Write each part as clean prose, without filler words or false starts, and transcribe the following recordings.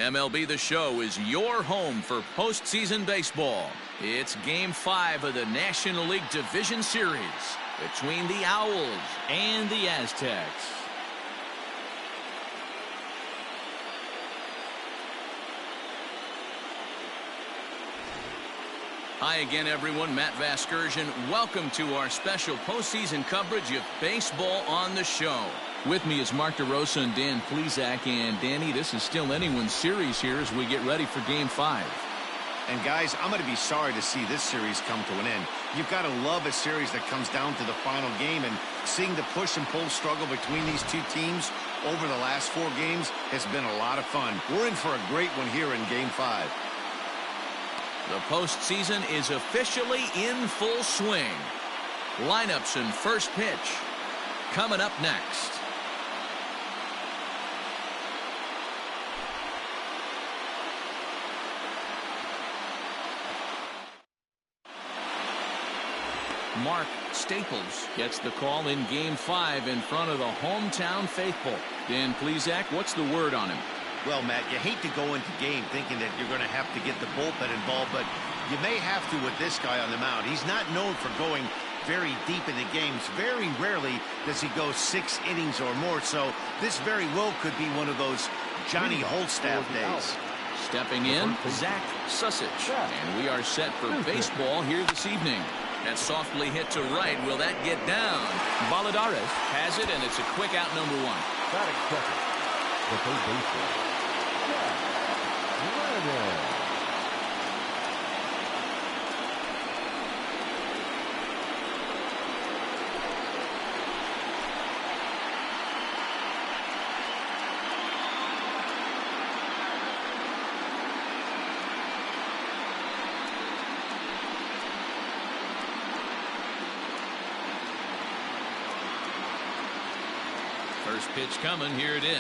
MLB The Show is your home for postseason baseball. It's Game 5 of the National League Division Series between the Owls and the Aztecs. Hi again, everyone. Matt Vasgersian. Welcome to our special postseason coverage of Baseball on the Show. With me is Mark DeRosa and Dan Plesac. And Danny, this is still anyone's series here as we get ready for Game 5. And guys, I'm going to be sorry to see this series come to an end. You've got to love a series that comes down to the final game, and seeing the push and pull struggle between these two teams over the last 4 games has been a lot of fun. We're in for a great one here in Game 5. The postseason is officially in full swing. Lineups and first pitch coming up next. Mark Staples gets the call in Game 5 in front of the hometown faithful. Dan Plesac, what's the word on him? Well, Matt, you hate to go into game thinking that you're going to have to get the bullpen involved, but you may have to with this guy on the mound. He's not known for going very deep into games. Very rarely does he go 6 innings or more, so this very well could be one of those Johnny Holstaff days. Stepping in, Zach Susich. And we are set for baseball here this evening. That softly hit to right. Will that get down? Valadares has it, and it's a quick out, number 1. The third baseman. First pitch coming. Here it is.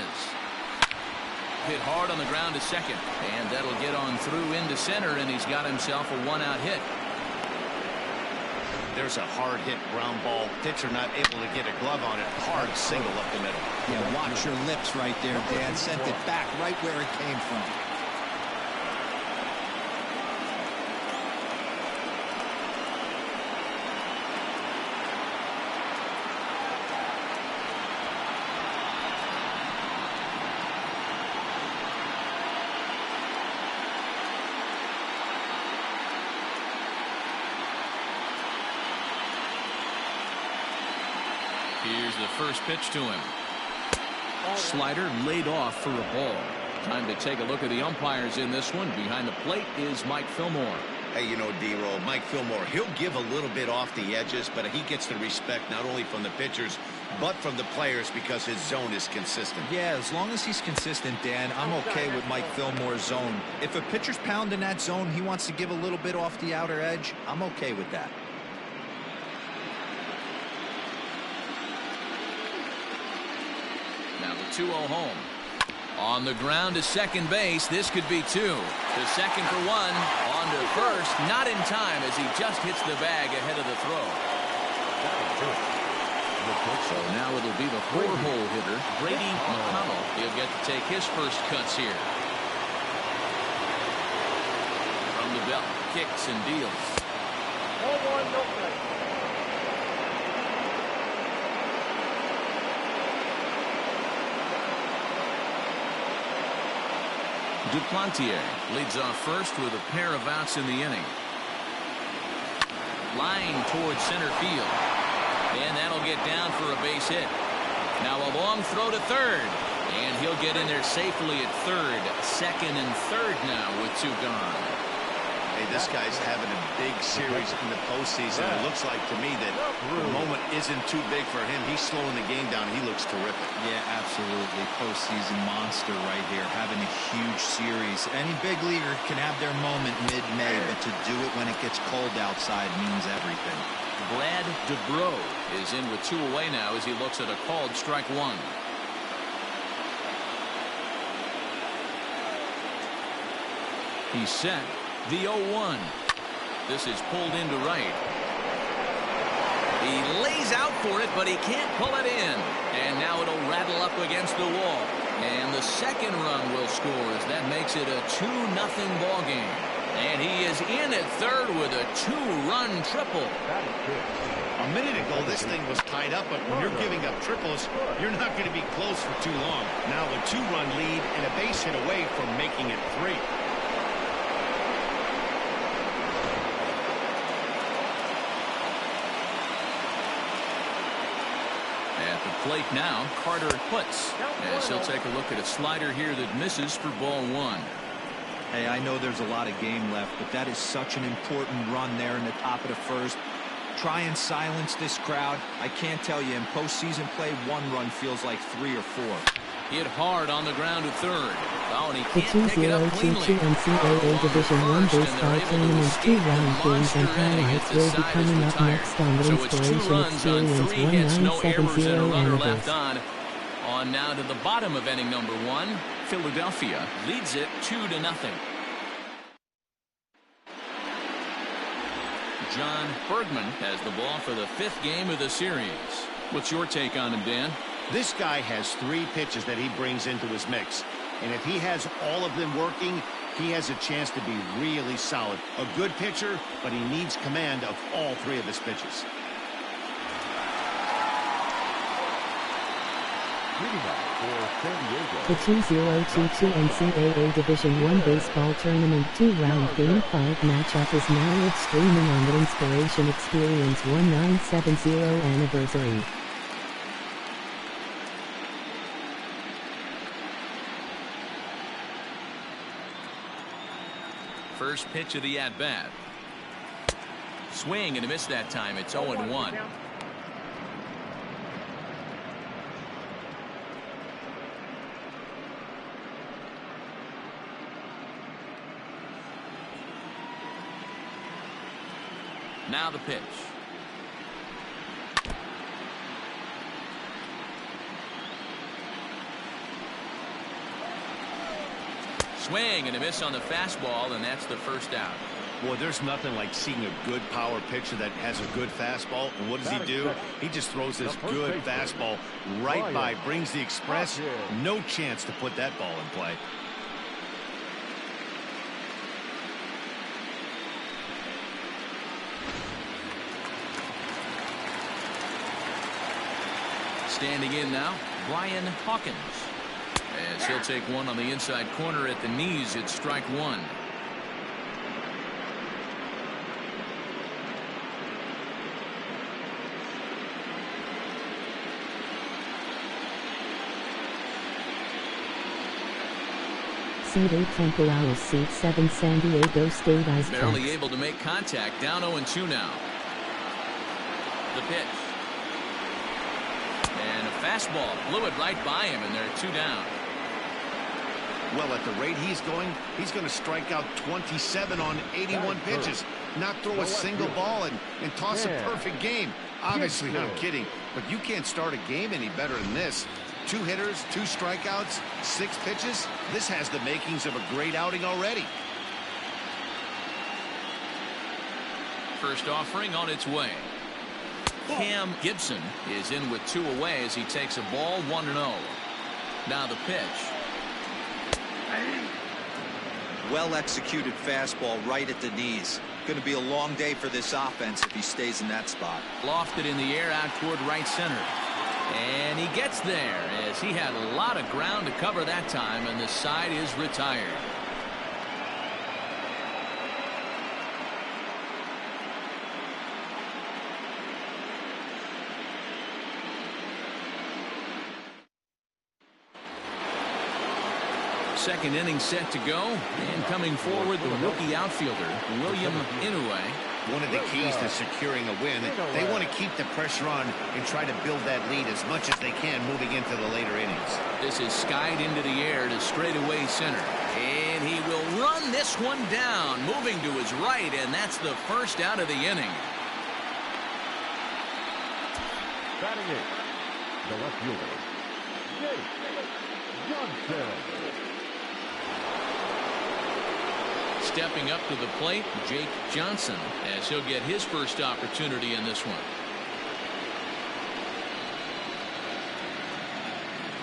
Hit hard on the ground to second, and that'll get on through into center, and he's got himself a 1-out hit. There's a hard hit ground ball. Pitcher not able to get a glove on it. Hard single up the middle. Yeah, watch your lips right there, Dan. Sent it back right where it came from. Here's the first pitch to him. Slider laid off for a ball. Time to take a look at the umpires in this one. Behind the plate is Mike Fillmore. Hey, you know, D-Roll, Mike Fillmore, he'll give a little bit off the edges, but he gets the respect not only from the pitchers, but from the players because his zone is consistent. Yeah, as long as he's consistent, Dan, I'm okay with Mike Fillmore's zone. If a pitcher's pounding that zone, he wants to give a little bit off the outer edge, I'm okay with that. Now the 2-0 home. On the ground to second base. This could be 2. To second for 1. On to first. Not in time as he just hits the bag ahead of the throw. So now it'll be the 4-hole hitter, Brady McConnell. He'll get to take his first cuts here. From the belt, kicks and deals. 0-1, no play. Duplantier leads off first with a pair of outs in the inning. Line towards center field. And that'll get down for a base hit. Now a long throw to third. And he'll get in there safely at third. Second and third now with 2 gone. Hey, this guy's having a big series in the postseason. It looks like to me that the moment isn't too big for him. He's slowing the game down. He looks terrific. Yeah, absolutely. Postseason monster right here. Having a huge series. Any big leaguer can have their moment mid-May, but to do it when it gets cold outside means everything. Vlad Dubrow is in with 2 away now as he looks at a called strike 1. He's set. The 0-1. This is pulled into right. He lays out for it, but he can't pull it in. And now it'll rattle up against the wall. And the second run will score as that makes it a 2-0 ball game. And he is in at third with a 2-run triple. That is good. A minute ago, this thing was tied up, but when you're giving up triples, you're not going to be close for too long. Now a 2-run lead and a base hit away from making it 3. At the plate now, Carter puts, as he'll take a look at a slider here that misses for ball 1. Hey, I know there's a lot of game left, but that is such an important run there in the top of the first. Try and silence this crowd. I can't tell you, in postseason play, 1 run feels like 3 or 4. Hit hard on the ground to third. Oh, and he The can't pick it up cleanly. 2022 Ncaa Division I Baseball Tournament 2-round games and highlights will be coming up next on the So it's 2 Inspiration runs on 3 hits, no errors, and a 1970 runner Anniversary. left on. On now to the bottom of inning number 1. Philadelphia leads it 2-0. John Bergman has the ball for the 5th game of the series. What's your take on him, Dan? This guy has 3 pitches that he brings into his mix. And if he has all of them working, he has a chance to be really solid. A good pitcher, but he needs command of all 3 of his pitches. The 2022 Ncaa Division I Baseball Tournament 2-round Game 5 matchup is now live streaming on the Inspiration Experience 1970 Anniversary. First pitch of the at-bat. Swing and a miss that time. It's 0-1. Now the pitch. Swing and a miss on the fastball, and that's the first out. Boy, there's nothing like seeing a good power pitcher that has a good fastball. And what does he do? He just throws this good fastball right by, brings the express. No chance to put that ball in play. Standing in now, Brian Hawkins. As he'll take one on the inside corner at the knees, it's strike 1. Seed 8 Temporales, Seed 7 San Diego State AZTECS. Barely able to make contact. Down 0-2 now. The pitch. And a fastball blew it right by him, and they're 2 down. Well, at the rate he's going to strike out 27 on 81 pitches, not throw a single ball, and toss a perfect game. Obviously, I'm kidding, but you can't start a game any better than this. 2 hitters, 2 strikeouts, 6 pitches. This has the makings of a great outing already. First offering on its way. Cam Gibson is in with 2 away as he takes a ball 1-0. Now the pitch. Well executed fastball right at the knees. Going to be a long day for this offense if he stays in that spot. Lofted in the air out toward right center. And he gets there as he had a lot of ground to cover that time, and the side is retired. Second inning set to go, and coming forward, the rookie outfielder, William Ncaa. One of the keys to securing a win, they want to keep the pressure on and try to build that lead as much as they can moving into the later innings. This is skied into the air to straightaway center. And he will run this one down, moving to his right, and that's the first out of the inning. Batting it, the left fielder, Jake Johnson. Stepping up to the plate, Jake Johnson, as he'll get his first opportunity in this one.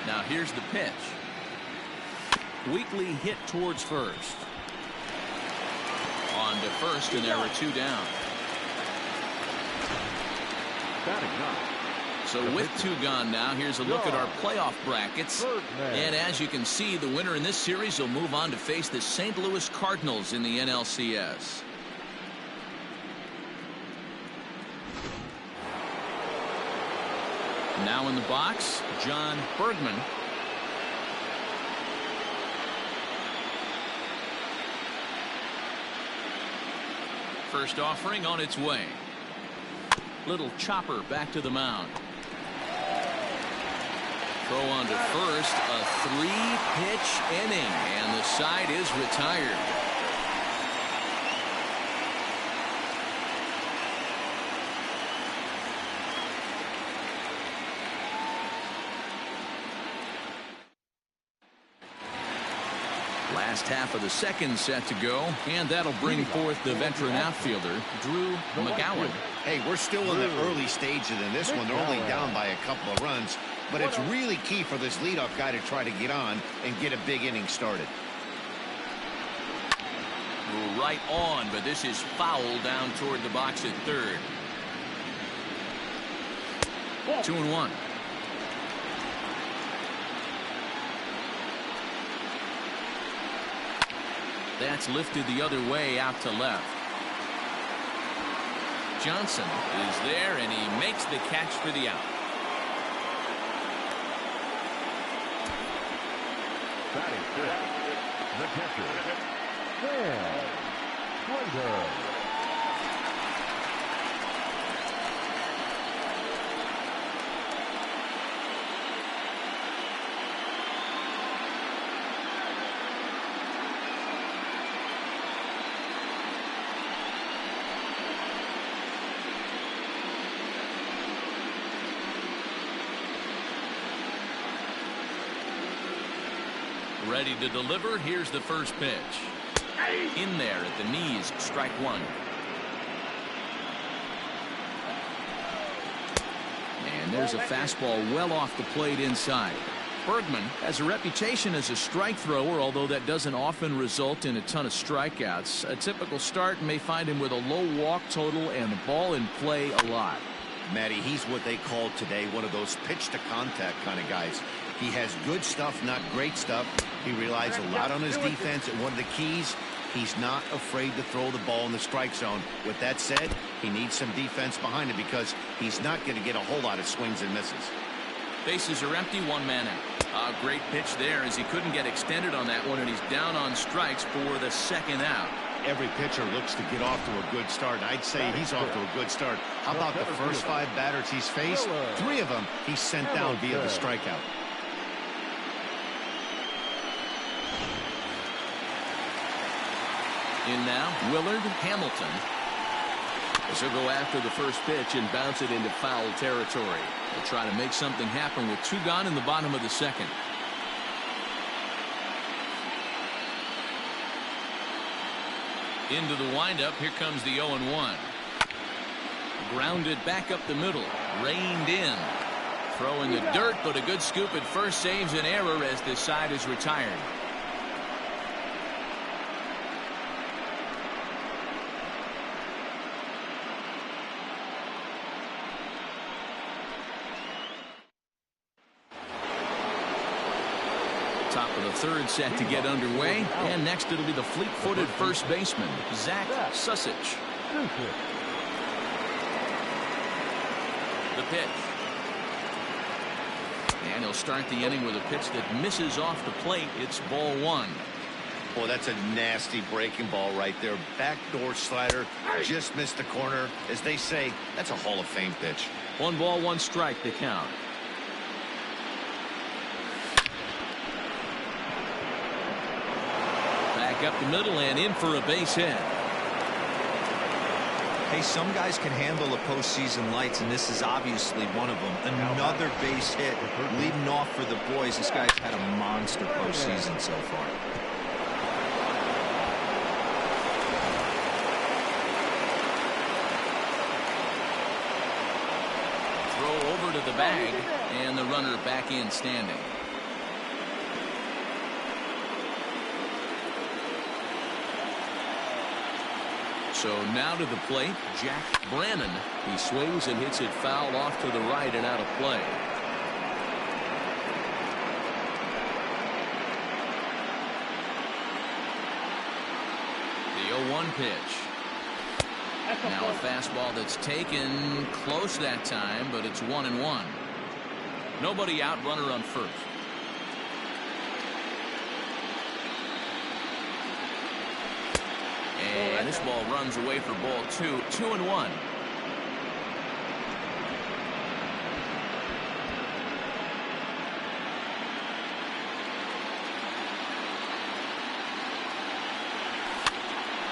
Now here's the pitch. weakly hit towards first. On to first, and there are 2 down. Batting ninth. So with 2 gone now, here's a look at our playoff brackets. And as you can see, the winner in this series will move on to face the St. Louis Cardinals in the NLCS. Now in the box, John Bergman. First offering on its way. Little chopper back to the mound. Throw on to first, a 3-pitch inning, and the side is retired. Last half of the second set to go, and that'll bring forth the veteran outfielder, Drew McGowan. Hey, we're still in the early stages in this one. They're only down by a couple of runs, but it's really key for this leadoff guy to try to get on and get a big inning started. Right on, but this is foul down toward the box at third. 2-1. That's lifted the other way out to left. Johnson is there, and he makes the catch for the out. Batting fifth. The catcher. Dan Slater. Ready to deliver. Here's the first pitch. In there at the knees, strike 1. And there's a fastball well off the plate inside. Bergman has a reputation as a strike thrower, although that doesn't often result in a ton of strikeouts. A typical start may find him with a low walk total and the ball in play a lot. Matty, he's what they call today one of those pitch to contact kind of guys. He has good stuff, not great stuff. He relies a lot on his defense, and one of the keys, he's not afraid to throw the ball in the strike zone. With that said, he needs some defense behind him because he's not going to get a whole lot of swings and misses. Bases are empty, 1 man out. A great pitch there as he couldn't get extended on that one, and he's down on strikes for the second out. Every pitcher looks to get off to a good start. I'd say he's off to a good start. How about the first 5 batters he's faced? 3 of them he's sent down via the strikeout. In now, Willard Hamilton. As he'll go after the first pitch and bounce it into foul territory. They'll try to make something happen with 2 gone in the bottom of the second. Into the windup. Here comes the 0-1. Grounded back up the middle. Reined in. Throw in the dirt, but a good scoop at first saves an error as this side is retired. Top of the third set to get underway, and next it'll be the fleet-footed first baseman, Zach Susich. The pitch. And he'll start the inning with a pitch that misses off the plate. It's ball 1. Boy, that's a nasty breaking ball right there. Backdoor slider, just missed the corner. As they say, that's a Hall of Fame pitch. 1 ball, 1 strike to count. Back up the middle and in for a base hit. Hey, some guys can handle the postseason lights, and this is obviously one of them. Another base hit leading off for the boys. This guy's had a monster postseason so far. Throw over to the bag, and the runner back in standing. So now to the plate, Jack Brannon. He swings and hits it foul off to the right and out of play. The 0-1 pitch. Now a fastball that's taken close that time, but it's 1-1. Nobody out, runner on first. And this ball runs away for ball 2. 2-1.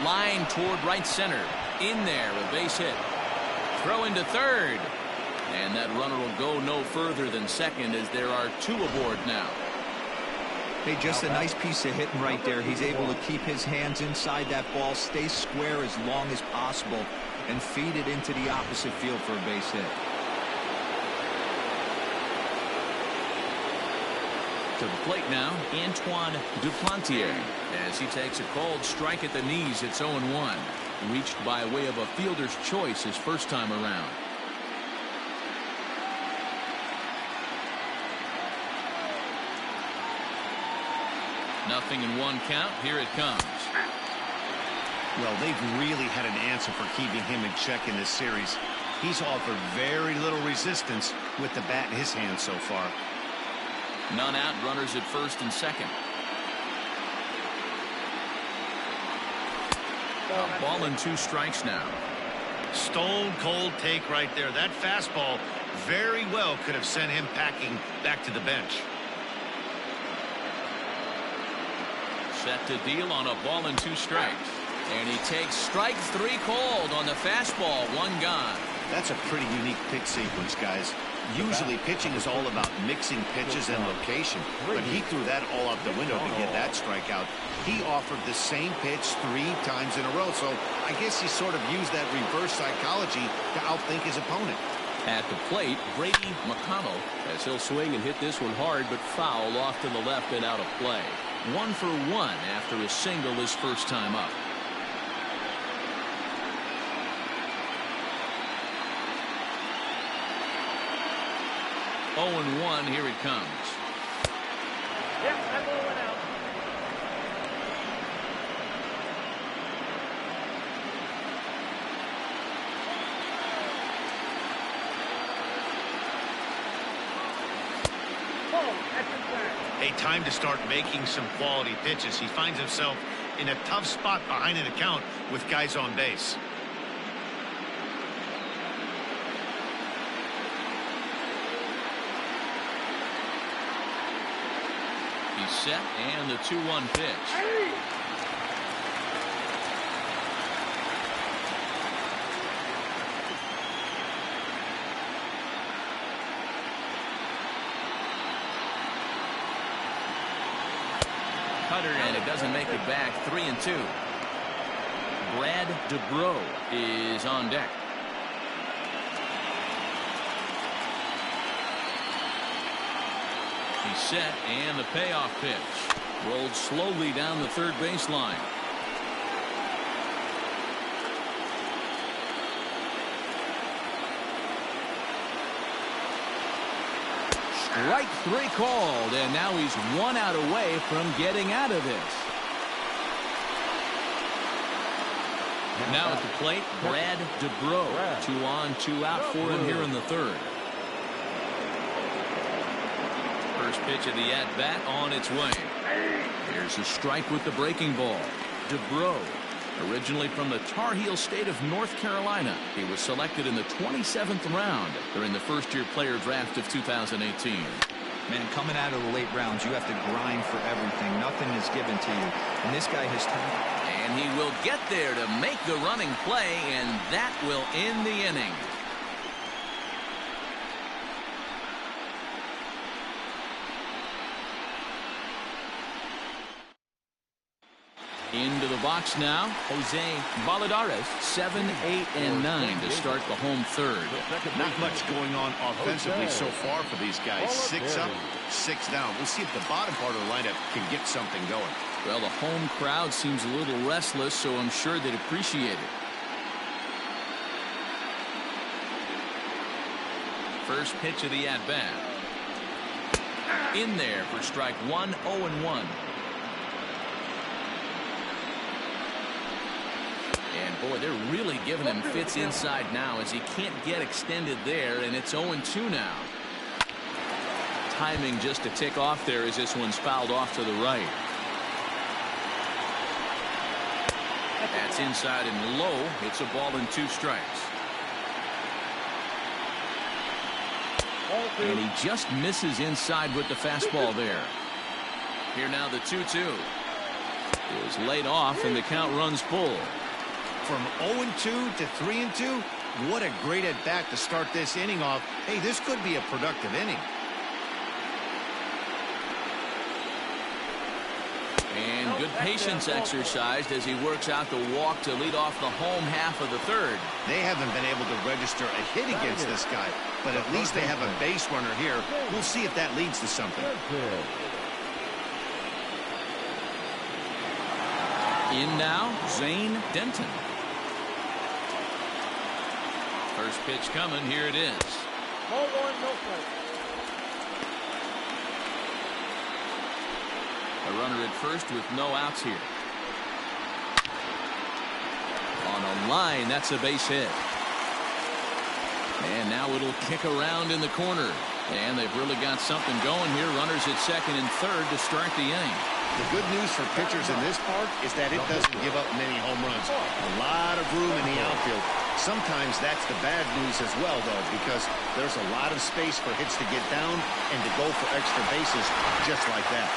Line toward right center. In there, a base hit. Throw into third. And that runner will go no further than second as there are 2 aboard now. Hey, just a nice piece of hitting right there. He's able to keep his hands inside that ball, stay square as long as possible, and feed it into the opposite field for a base hit. To the plate now, Antoine Duplantier. As he takes a cold strike at the knees, it's 0-1. Reached by way of a fielder's choice his first time around. Nothing in 1 count. Here it comes. Well, they've really had an answer for keeping him in check in this series. He's offered very little resistance with the bat in his hand so far. None out, runners at first and second. A ball and 2 strikes now. Stone cold take right there. That fastball very well could have sent him packing back to the bench. Set to deal on a ball and 2 strikes. And he takes strike 3 cold on the fastball. 1 gone. That's a pretty unique pitch sequence, guys. Usually pitching is all about mixing pitches and location, but he threw that all out the window to get that strikeout. He offered the same pitch 3 times in a row, so I guess he sort of used that reverse psychology to outthink his opponent. At the plate, Brady McConnell, as he'll swing and hit this one hard, but foul off to the left and out of play. 1 for 1 after a single his first time up. Oh, 0-1, here it comes. Yep, I'm going out. A time to start making some quality pitches. He finds himself in a tough spot behind an account with guys on base. He's set, and the 2-1 pitch. Cutter, and it doesn't make it back. 3-2. Brad DeBro is on deck. He's set, and the payoff pitch. Rolled slowly down the third baseline. Strike 3 called, and now he's 1 out away from getting out of this. Now at the plate, Brad DeBro. 2 on, 2 out for him here in the third. First pitch of the at-bat on its way. Here's a strike with the breaking ball. DeBro, originally from the Tar Heel state of North Carolina. He was selected in the 27th round during the first-year player draft of 2018. Man, coming out of the late rounds, you have to grind for everything. Nothing is given to you. And this guy has time. And he will get there to make the running play, and that will end the inning. Into the box now, Jose Valladares, 7, 8, and 9 to start the home third. Not much going on offensively so far for these guys. 6 up, 6 down. We'll see if the bottom part of the lineup can get something going. Well, the home crowd seems a little restless, so I'm sure they'd appreciate it. First pitch of the at-bat. In there for strike one, 0-1. And boy, they're really giving him fits inside now as he can't get extended there, and it's 0-2 now. Timing just a tick off there as this one's fouled off to the right. That's inside and low. It's a ball and 2 strikes. And he just misses inside with the fastball there. Here now the 2-2 is laid off and the count runs full. From 0-2 to 3-2, what a great at bat to start this inning off. Hey, this could be a productive inning. And good patience exercised as he works out the walk to lead off the home half of the third. They haven't been able to register a hit against this guy, but at least they have a base runner here. We'll see if that leads to something. In now, Zane Denton. First pitch coming. Here it is. Ball 1, no play. A runner at first with no outs here. On a line, that's a base hit. And now it'll kick around in the corner. And they've really got something going here. Runners at second and third to start the inning. The good news for pitchers in this park is that it doesn't give up many home runs. A lot of room in the outfield. Sometimes that's the bad news as well, though, because there's a lot of space for hits to get down and to go for extra bases just like that.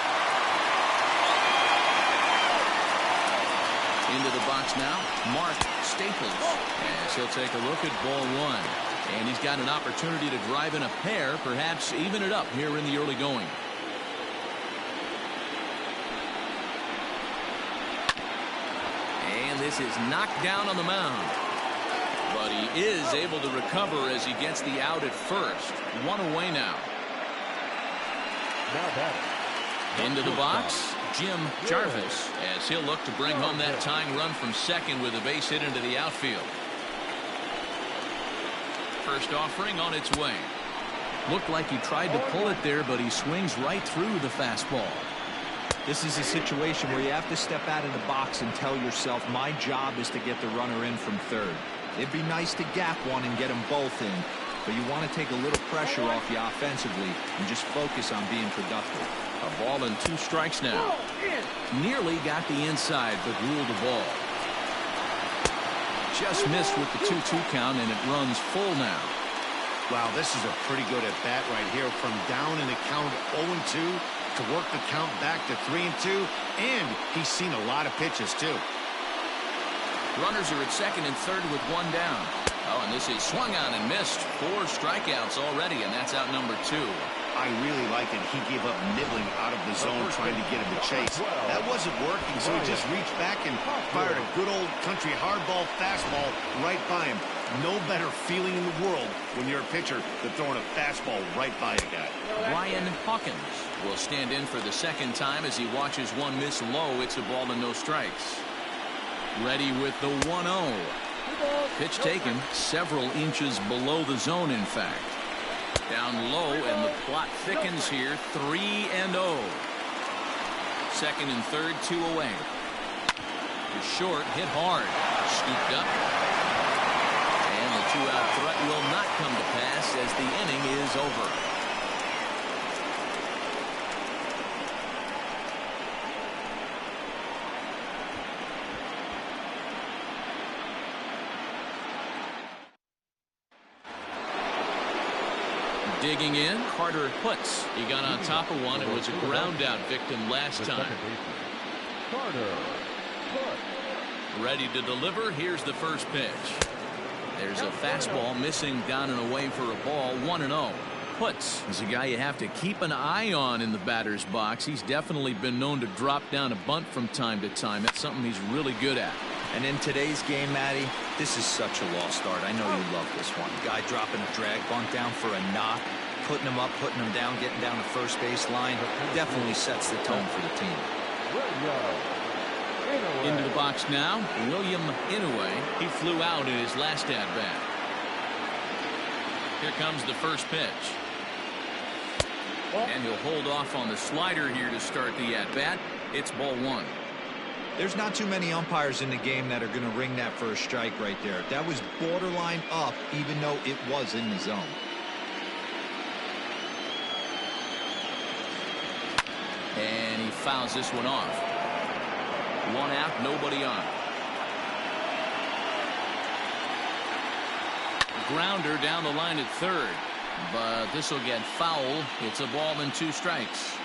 Into the box now, Mark Staples, as he'll take a look at ball 1. And he's got an opportunity to drive in a pair, perhaps even it up here in the early going. And this is knocked down on the mound. But he is able to recover as he gets the out at first. 1 away now. Into the box, Jim Jarvis, as he'll look to bring home that tying run from second with a base hit into the outfield. First offering on its way. Looked like he tried to pull it there, but he swings right through the fastball. This is a situation where you have to step out of the box and tell yourself, my job is to get the runner in from third. It'd be nice to gap one and get them both in, but you want to take a little pressure off you offensively and just focus on being productive. A ball and 2 strikes now. Nearly got the inside, but ruled the ball. Just missed with the 2-2 count, and it runs full now. Wow, this is a pretty good at bat right here. From down in the count 0-2 to work the count back to 3-2, and he's seen a lot of pitches too. Runners are at second and third with 1 down. Oh, and this is swung on and missed. 4 strikeouts already, and that's out number 2. I really like it. He gave up nibbling out of the zone trying to get him to chase. That wasn't working, so he just reached back and fired a good old country hardball fastball right by him. No better feeling in the world when you're a pitcher than throwing a fastball right by a guy. Ryan Hawkins will stand in for the second time as he watches one miss low. It's a ball and no strikes. Ready with the 1-0. Pitch taken several inches below the zone, in fact. Down low, and the plot thickens here. 3-0. Second and third, 2 away. To short, hit hard. Scooped up. And the 2-out threat will not come to pass as the inning is over. Digging in, Carter Putz. He got on top of one and was a ground out victim last time. Ready to deliver. Here's the first pitch. There's a fastball missing down and away for a ball. 1-0. Putz is a guy you have to keep an eye on in the batter's box. He's definitely been known to drop down a bunt from time to time. That's something he's really good at. And in today's game, Matty, this is such a lost art. I know you love this one. Guy dropping a drag bunt down for a knock, putting him up, putting him down, getting down the first base line. Definitely sets the tone for the team. Into the box now, William Inoue. He flew out in his last at-bat. Here comes the first pitch. And he'll hold off on the slider here to start the at-bat. It's ball one. There's not too many umpires in the game that are going to ring that for a strike right there. That was borderline up, even though it was in the zone. And he fouls this one off. One out, nobody on. Grounder down the line at third. But this will get foul. It's a ball and 2 strikes.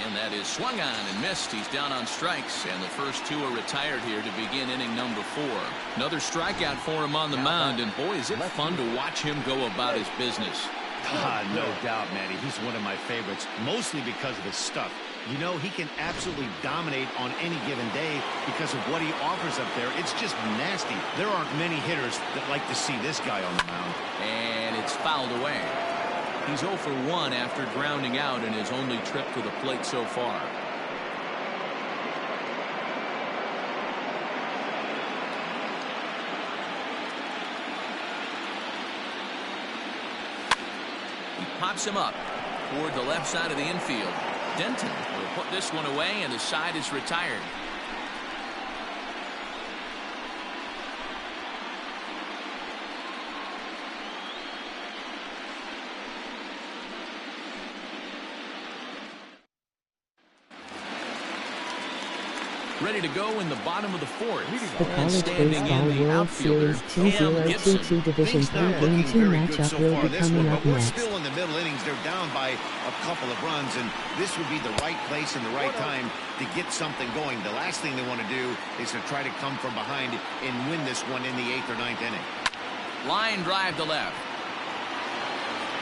And that is swung on and missed. He's down on strikes, and the first 2 are retired here to begin inning number 4. Another strikeout for him on the mound, and boy, is it fun to watch him go about his business. No doubt, Matty. He's one of my favorites, mostly because of his stuff. You know, he can absolutely dominate on any given day because of what he offers up there. It's just nasty. There aren't many hitters that like to see this guy on the mound. And it's fouled away. He's 0 for 1 after grounding out in his only trip to the plate so far. He pops him up toward the left side of the infield. Denton will put this one away, and the side is retired. Ready to go in the bottom of the 4th. The College Baseball World Series 2022 Division 3 Game 2 matchup will be coming up we're next. still in the middle innings. They're down by a couple of runs, and this would be the right place and the right time to get something going. The last thing they want to do is to try to come from behind and win this one in the 8th or 9th inning. Line drive to left.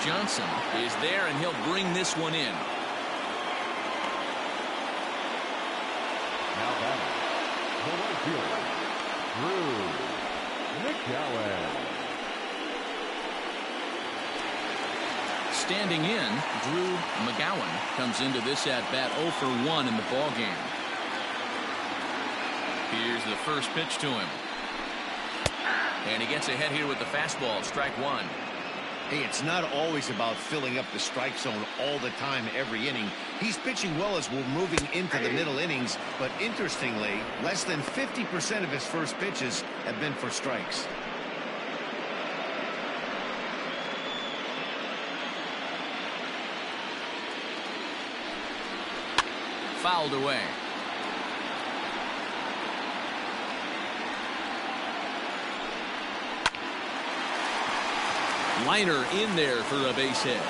Johnson is there, and he'll bring this one in. Now batting, the right fielder, Ncaa. Standing in, Drew McGowan comes into this at-bat 0 for 1 in the ballgame. Here's the first pitch to him. And he gets ahead here with the fastball, strike 1. Hey, it's not always about filling up the strike zone all the time every inning. He's pitching well as we're moving into the middle innings, but interestingly, less than 50% of his first pitches have been for strikes. Fouled away. Liner in there for a base hit.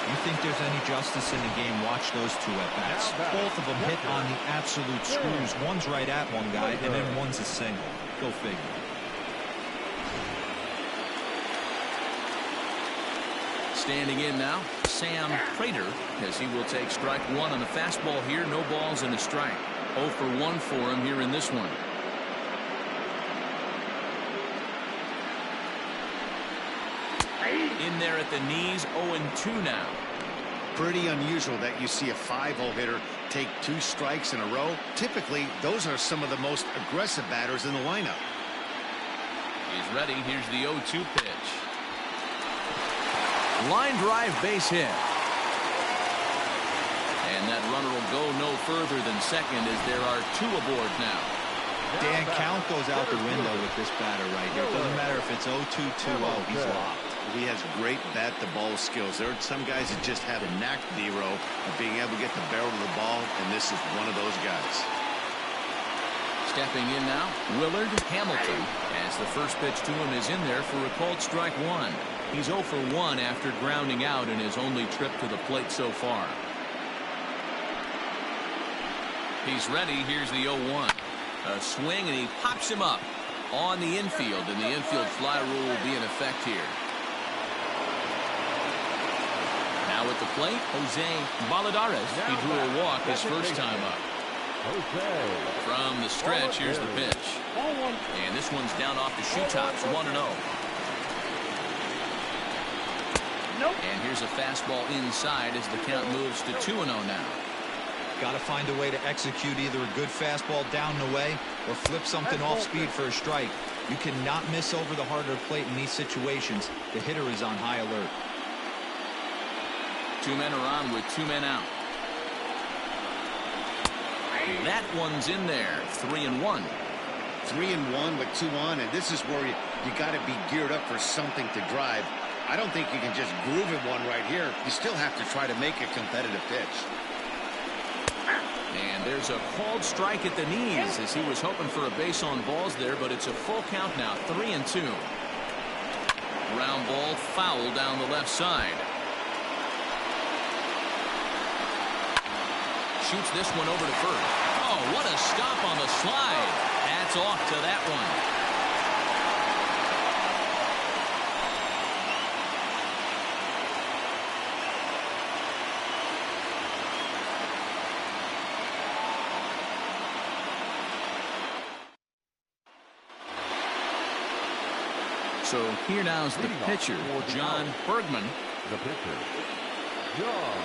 You think there's any justice in the game? Watch those 2 at-bats. Both of them hit on the absolute screws. One's right at one guy, and then one's a single. Go figure. Standing in now, Sam Prater, as he will take strike 1 on the fastball here. No balls and a strike. 0 for 1 for him here in this one. In there at the knees, 0-2 now. Pretty unusual that you see a 5-hole hitter take 2 strikes in a row. Typically, those are some of the most aggressive batters in the lineup. He's ready. Here's the 0-2 pitch. Line drive, base hit. And that runner will go no further than second as there are 2 aboard now. Dan, count goes out the window with this batter right here. It doesn't matter if it's 0-2, 2-0. He's locked. He has great bat-to-ball skills. There are some guys that just have a knack, Dero, of being able to get the barrel of the ball, and this is one of those guys. Stepping in now, Willard Hamilton, as the first pitch to him is in there for a called strike 1. He's 0 for 1 after grounding out in his only trip to the plate so far. He's ready. Here's the 0-1. A swing, and he pops him up on the infield, and the infield fly rule will be in effect here. Now at the plate, Jose Valladares. He drew a walk his first time up. From the stretch, here's the pitch. And this one's down off the shoe tops, 1-0. And here's a fastball inside as the count moves to 2-0 now. Got to find a way to execute either a good fastball down the way or flip something off speed for a strike. You cannot miss over the harder plate in these situations. The hitter is on high alert. 2 men are on with 2 men out. That one's in there. 3-1. 3-1 with 2 on, and this is where you got to be geared up for something to drive. I don't think you can just groove it one right here. You still have to try to make a competitive pitch. And there's a called strike at the knees as he was hoping for a base on balls there, but it's a full count now. 3-2. Ground ball foul down the left side. Shoots this one over to first. Oh, what a stop on the slide. That's off to that one. So here now is the pitcher, John Bergman. The pitcher, John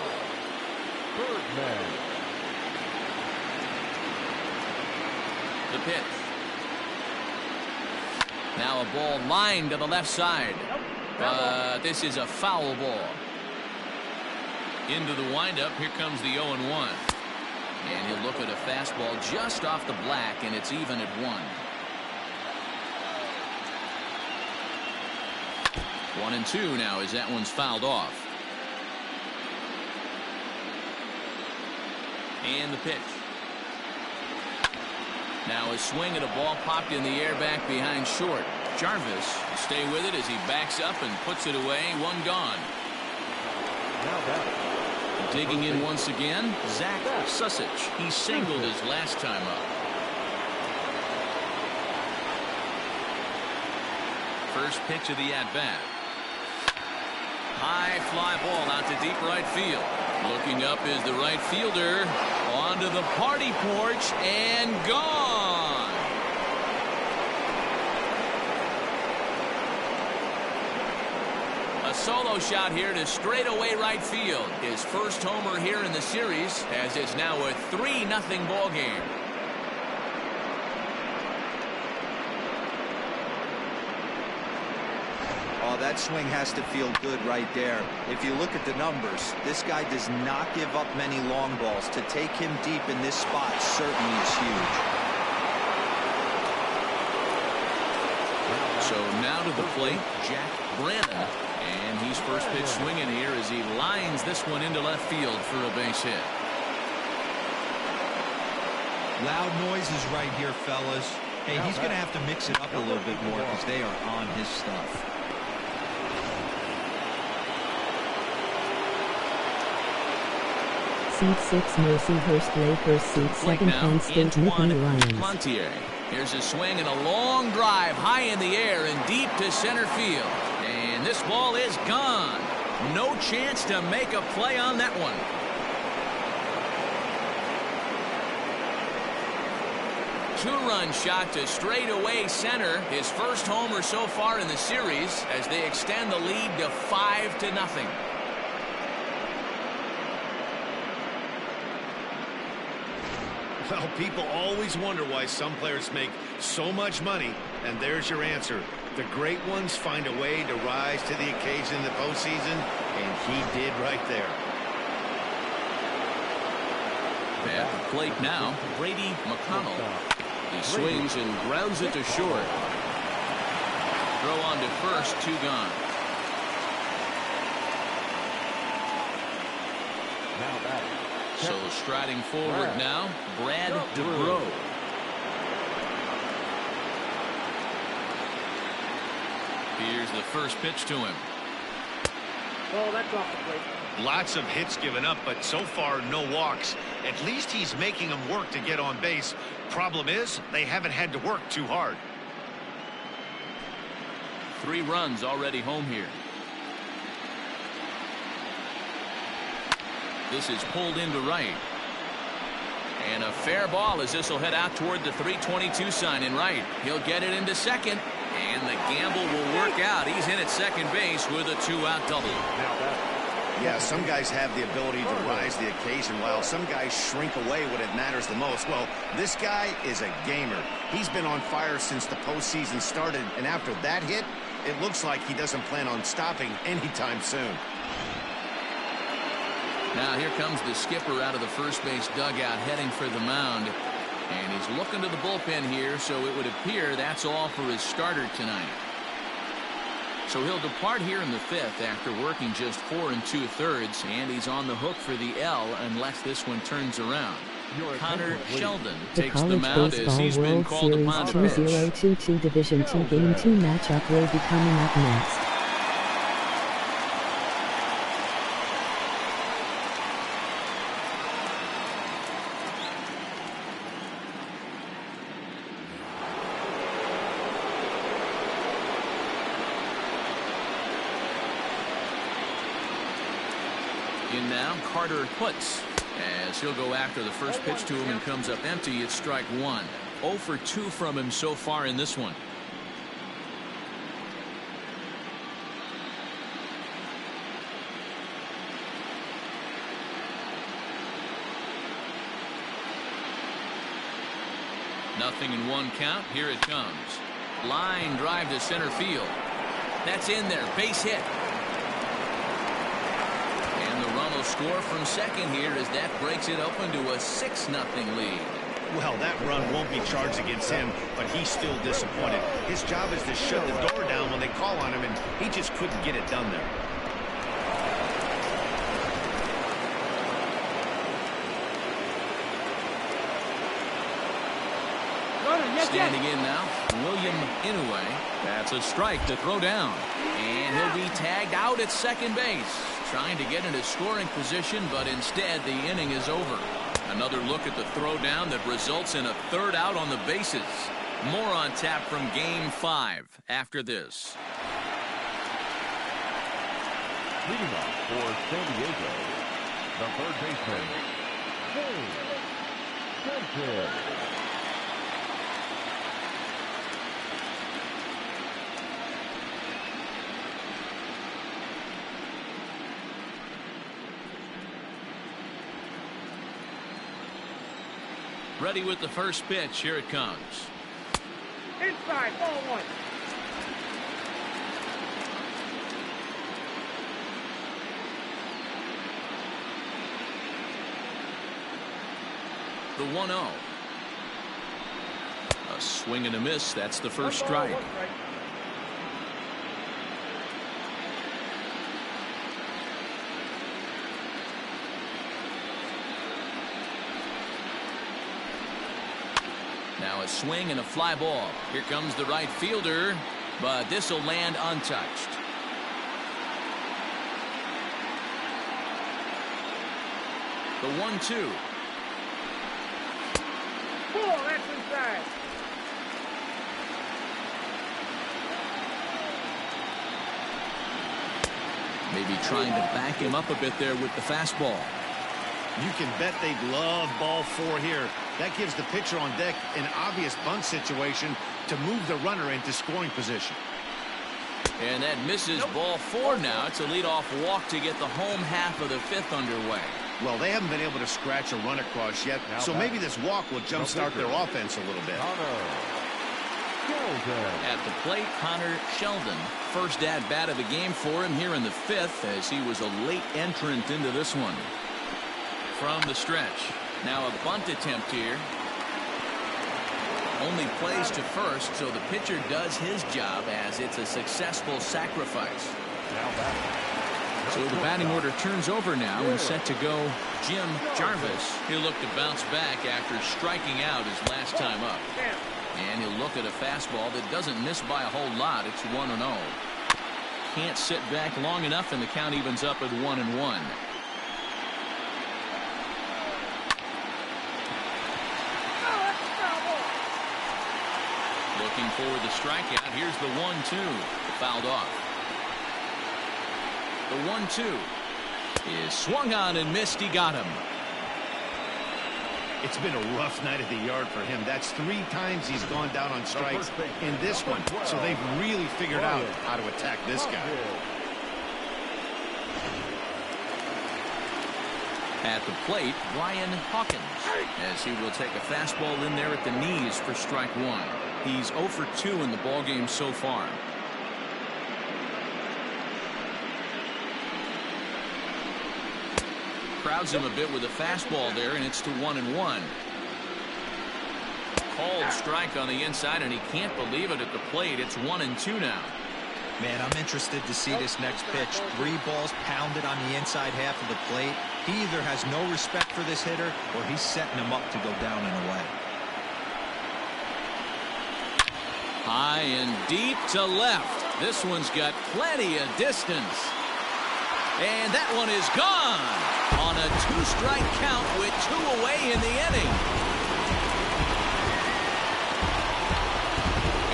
Bergman. The pitch. Now a ball lined to the left side. But this is a foul ball. Into the windup. Here comes the 0-1. And he'll look at a fastball just off the black, and it's even at 1. 1-2 now as that one's fouled off. And the pitch. Now a swing at a ball popped in the air back behind short. Jarvis will stay with it as he backs up and puts it away. 1 gone. Digging in once again, Zach Susich. He singled his last time up. First pitch of the at-bat. High fly ball out to deep right field. Looking up is the right fielder. Onto the party porch and gone. A solo shot here to straightaway right field. His first homer here in the series, as it's now a 3-0 ball game. Oh, that swing has to feel good right there. If you look at the numbers, this guy does not give up many long balls. To take him deep in this spot certainly is huge. So now to the plate, Jack Brannon. And he's first pitch swinging here as he lines this one into left field for a base hit. Loud noises right here, fellas. Hey, he's going to have to mix it up a little bit more because they are on his stuff. Seat 6 Mercyhurst Lakers. Seat 7 Penn State Nittany Lions. Here's a swing and a long drive high in the air and deep to center field. And this ball is gone. No chance to make a play on that one. Two-run shot to straightaway center. His first homer so far in the series as they extend the lead to 5-0. Well, people always wonder why some players make so much money, and there's your answer. The great ones find a way to rise to the occasion in the postseason, and he did right there. At the plate now, Brady McConnell. He swings and grounds it to short. Throw on to first, 2 gone. Now batting. So striding forward now, Brad DeBro. Here's the first pitch to him. Oh, that's off the plate. Lots of hits given up, but so far no walks. At least he's making them work to get on base. Problem is, they haven't had to work too hard. 3 runs already home here. This is pulled into right. And a fair ball as this will head out toward the 322 sign in right. He'll get it into second. And the gamble will work out. He's in at second base with a 2-out double. Yeah, some guys have the ability to rise the occasion while some guys shrink away when it matters the most. Well, this guy is a gamer. He's been on fire since the postseason started, and after that hit, it looks like he doesn't plan on stopping anytime soon. Now here comes the skipper out of the first base dugout heading for the mound. And he's looking to the bullpen here, so it would appear that's all for his starter tonight. So he'll depart here in the fifth after working just 4 2/3, and he's on the hook for the L unless this one turns around. Connor Sheldon The takes the College mound as Baseball he's been World called Series upon to pitch. 2022 Division II Game 2 matchup will be coming up next. In now, Carter Putz, as he'll go after the first pitch to him and comes up empty. It's strike one. 0 for 2 from him so far in this one. Nothing in 1 count. Here it comes. Line drive to center field. That's in there. Base hit. Will score from second here as that breaks it open to a 6-0 lead. Well, that run won't be charged against him, but he's still disappointed. His job is to shut the door down when they call on him, and he just couldn't get it done there. Standing in now, William Inoue. That's a strike to throw down. And he'll be tagged out at second base. Trying to get into scoring position, but instead the inning is over. Another look at the throw down that results in a 3rd out on the bases. More on tap from Game 5 after this. Leading off for San Diego, the third baseman, James Sanchez. Ready with the first pitch. Here it comes. Inside, ball 1. The 1-0. A swing and a miss. That's the first strike. Now a swing and a fly ball. Here comes the right fielder, but this will land untouched. The 1-2. Cool, that's inside. Maybe trying to back him up a bit there with the fastball. You can bet they'd love ball 4 here. That gives the pitcher on deck an obvious bunt situation to move the runner into scoring position. And that misses ball 4 now. It's a leadoff walk to get the home half of the 5th underway. Well, they haven't been able to scratch a run across yet, so maybe this walk will jumpstart their offense a little bit. At the plate, Connor Sheldon. First at-bat of the game for him here in the 5th as he was a late entrant into this one. From the stretch. Now a bunt attempt here. Only plays to first, so the pitcher does his job as it's a successful sacrifice. So the batting order turns over now and set to go Jim Jarvis. He'll look to bounce back after striking out his last time up. And he'll look at a fastball that doesn't miss by a whole lot. It's 1-0. Can't sit back long enough, and the count evens up at 1-1. Looking for the strikeout. Here's the 1-2. Fouled off. The 1-2 is swung on and missed. He got him. It's been a rough night at the yard for him. That's 3 times he's gone down on strikes in this one. So they've really figured out how to attack this guy. At the plate, Brian Hawkins, as he will take a fastball in there at the knees for strike one. He's 0 for 2 in the ballgame so far. Crowds him a bit with a fastball there, and it's to 1-1. Called strike on the inside, and he can't believe it at the plate. It's 1-2 now. Man, I'm interested to see this next pitch. 3 balls pounded on the inside half of the plate. He either has no respect for this hitter or he's setting him up to go down and away. High and deep to left. This one's got plenty of distance. And that one is gone on a 2-strike count with 2 away in the inning.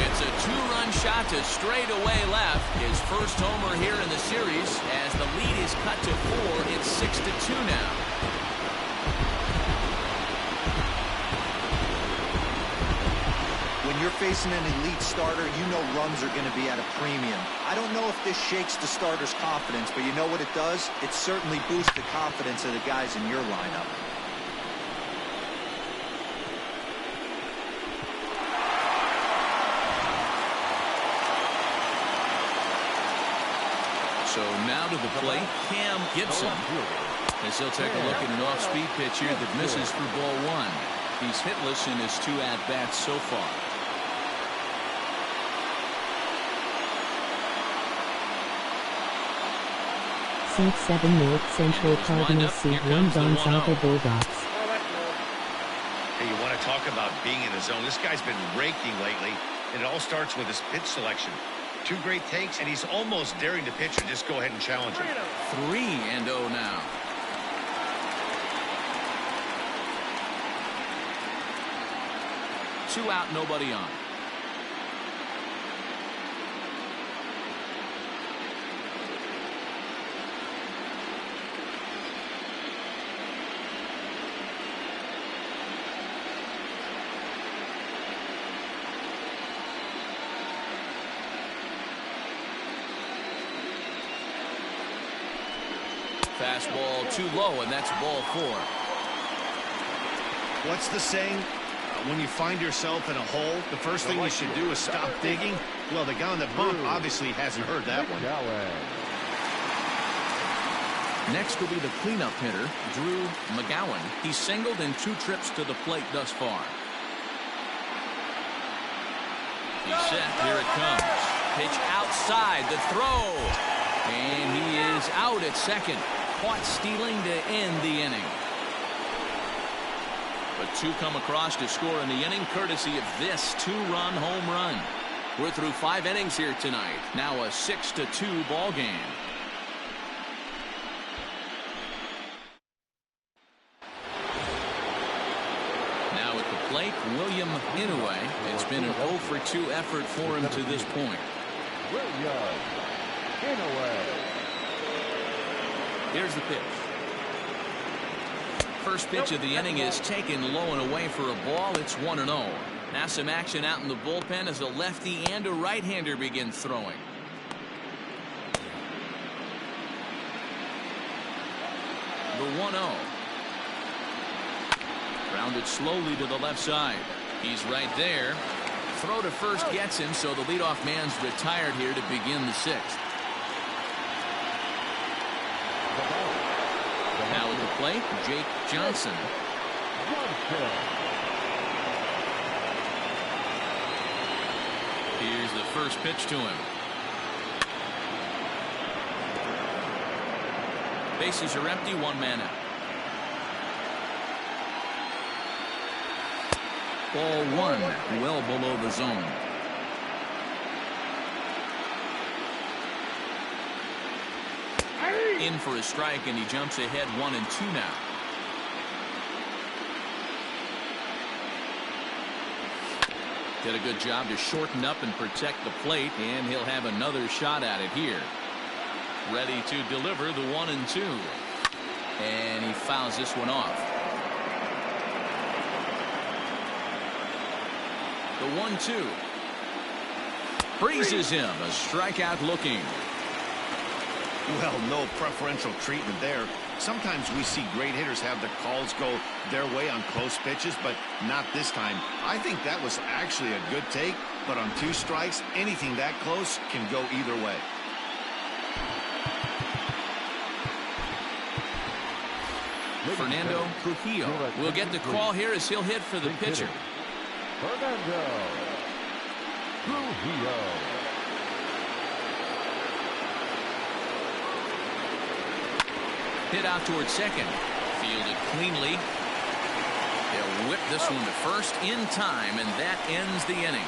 It's a 2-run shot to straightaway left. His first homer here in the series as the lead is cut to 4. It's 6-2 now. When you're facing an elite starter, you know runs are going to be at a premium. I don't know if this shakes the starter's confidence, but you know what it does? It certainly boosts the confidence of the guys in your lineup. So now to the plate, Cam Gibson, as he'll take a look at an off-speed pitch here that misses for ball 1. He's hitless in his 2 at-bats so far. Seat 7 North Central Cardinals, Seat 1 Gonzaga Bulldogs. Hey, you want to talk about being in the zone? This guy's been raking lately, and it all starts with his pitch selection. 2 great takes, and he's almost daring the pitcher just go ahead and challenge him. 3-0 now. Two out, nobody on. Fastball too low, and that's ball 4. What's the saying? When you find yourself in a hole, the first thing you should do is stop digging. Well, the guy on the bump obviously hasn't heard that one. Next will be the cleanup hitter, Drew McGowan. He's singled in 2 trips to the plate thus far. He's set. Here it comes. Pitch outside. The throw. And he is out at second. Caught stealing to end the inning. But 2 come across to score in the inning, courtesy of this 2-run home run. We're through 5 innings here tonight. Now a 6-2 ball game. Now at the plate, William Ncaa. It's been an 0 for 2 effort for him to this point. William Ncaa. Here's the pitch. First pitch of the inning is taken low and away for a ball. It's 1-0. Now some action out in the bullpen as a lefty and a right-hander begin throwing. The 1-0. Grounded slowly to the left side. He's right there. Throw to first gets him, so the leadoff man's retired here to begin the 6th. Now at the plate, Jake Johnson. Here's the first pitch to him. Bases are empty, 1 man out. Ball 1, well below the zone. In for a strike, and he jumps ahead 1-2 now. Did a good job to shorten up and protect the plate, and he'll have another shot at it here. Ready to deliver the 1-2. And he fouls this one off. The 1-2. Freezes him. A strikeout looking. Well, no preferential treatment there. Sometimes we see great hitters have the calls go their way on close pitches, but not this time. I think that was actually a good take, but on 2 strikes, anything that close can go either way. Fernando Trujillo will get the call here as he'll hit for the pitcher. Fernando Trujillo. Hit out towards second. Fielded cleanly. They'll whip this one to first in time, and that ends the inning.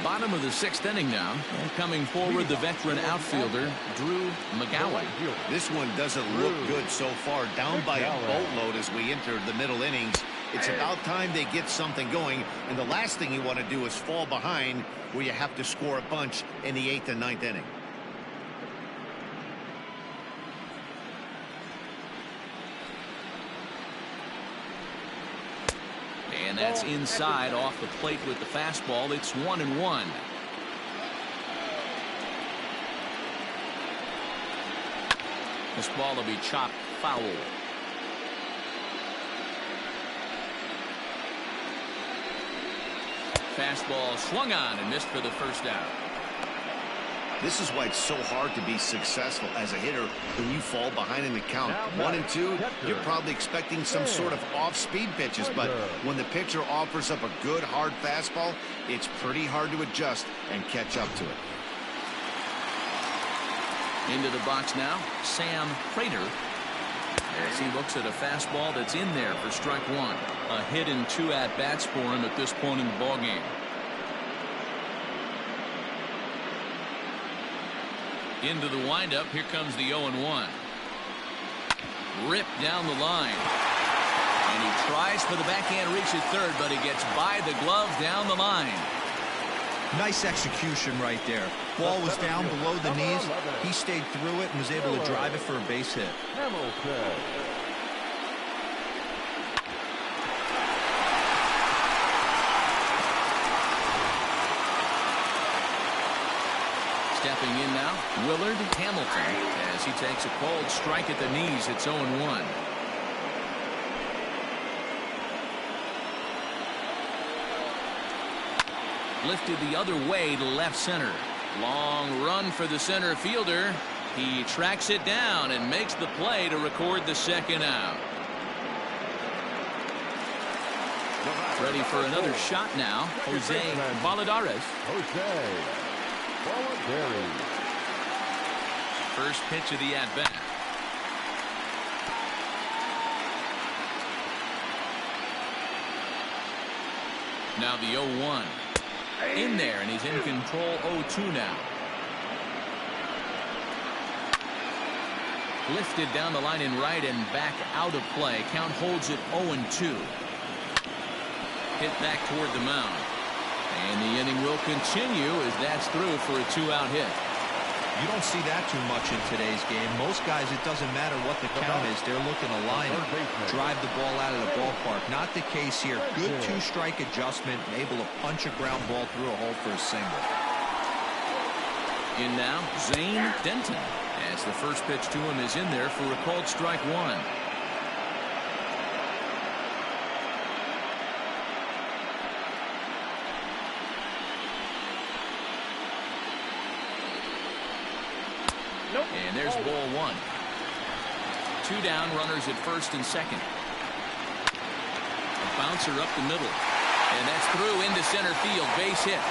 Bottom of the 6th inning now. And coming forward, the veteran outfielder, Drew McGowan. This one doesn't look good so far. Down by a boatload as we enter the middle innings. It's about time they get something going. And the last thing you want to do is fall behind where you have to score a bunch in the 8th and 9th inning. And that's inside off the plate with the fastball. It's 1-1. This ball will be chopped foul. Fastball swung on and missed for the first out. This is why it's so hard to be successful as a hitter when you fall behind in the count. 1 and 2, you're probably expecting some sort of off-speed pitches, but when the pitcher offers up a good hard fastball, it's pretty hard to adjust and catch up to it. Into the box now, Sam Prater. As he looks at a fastball that's in there for strike 1. A hit and 2 at-bats for him at this point in the ballgame. Into the windup. Here comes the 0-1. Ripped down the line. And he tries for the backhand reach at third, but he gets by the glove down the line. Nice execution right there. Ball was down below the knees. He stayed through it and was able to drive it for a base hit. Stepping in now, Willard Hamilton, as he takes a cold strike at the knees. It's 0-1. Lifted the other way to left center. Long run for the center fielder. He tracks it down and makes the play to record the second out. Ready for another shot now, Jose Valladares. First pitch of the at-bat. Now the 0-1. In there, and he's in control. 0-2 now. Lifted down the line in right and back out of play. Count holds it 0-2. Hit back toward the mound. And the inning will continue as that's through for a 2-out hit. You don't see that too much in today's game. Most guys, it doesn't matter what the count is. They're looking to line it, drive the ball out of the ballpark. Not the case here. Good 2-strike adjustment and able to punch a ground ball through a hole for a single. In now, Zane Denton, as the first pitch to him is in there for a called strike 1. And there's ball 1. 2 down, runners at first and second. A bouncer up the middle. And that's through into center field. Base hit.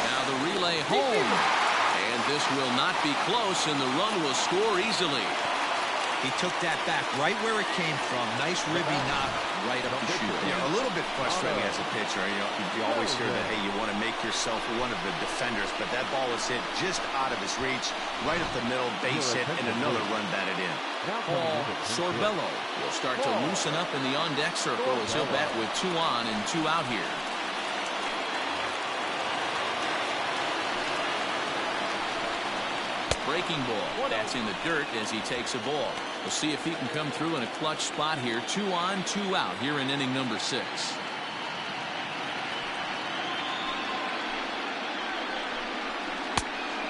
Now the relay home. And this will not be close, and the run will score easily. He took that back right where it came from. Nice ribby knock right up the chute. Yeah, a little bit frustrating as a pitcher. You always hear that, hey, you want to make yourself one of the defenders, but that ball was hit just out of his reach, right up the middle, base hit, and another run batted in. Paul Sorbello will start to loosen up in the on-deck circle as he'll bat with 2 on and 2 out here. Breaking ball. That's in the dirt as he takes a ball. We'll see if he can come through in a clutch spot here. 2 on, 2 out here in inning number 6.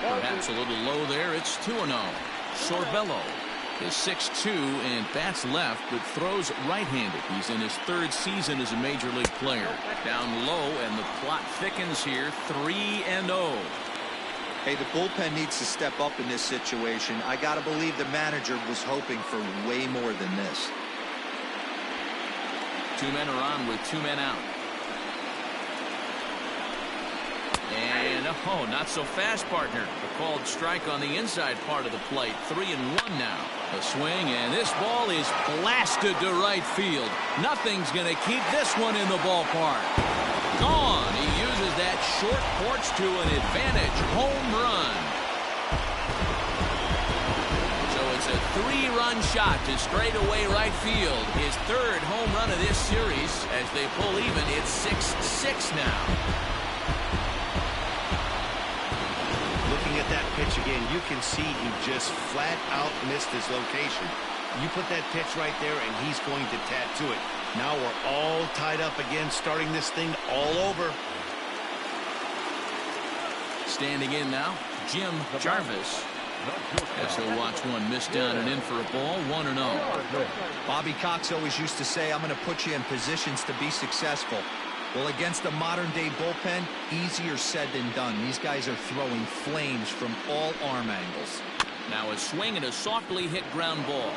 Perhaps a little low there. It's 2-0. Sorbello is 6'2" and bats left, but throws right-handed. He's in his 3rd season as a major league player. Down low, and the plot thickens here. 3-0. Hey, the bullpen needs to step up in this situation. I got to believe the manager was hoping for way more than this. 2 men are on with 2 men out. And, oh, not so fast, partner. A called strike on the inside part of the plate. 3-1 now. A swing, and this ball is blasted to right field. Nothing's going to keep this one in the ballpark. Gone. He uses that short porch to an advantage. Home run. So it's a 3-run shot to straightaway right field. His 3rd home run of this series. As they pull even, it's 6-6 now. Looking at that pitch again, you can see he just flat out missed his location. You put that pitch right there, and he's going to tattoo it. Now we're all tied up again, starting this thing all over. Standing in now, Jim Jarvis. As he'll watch one miss down and in for a ball. 1-0. Bobby Cox always used to say, I'm going to put you in positions to be successful. Well, against a modern-day bullpen, easier said than done. These guys are throwing flames from all arm angles. Now a swing and a softly hit ground ball.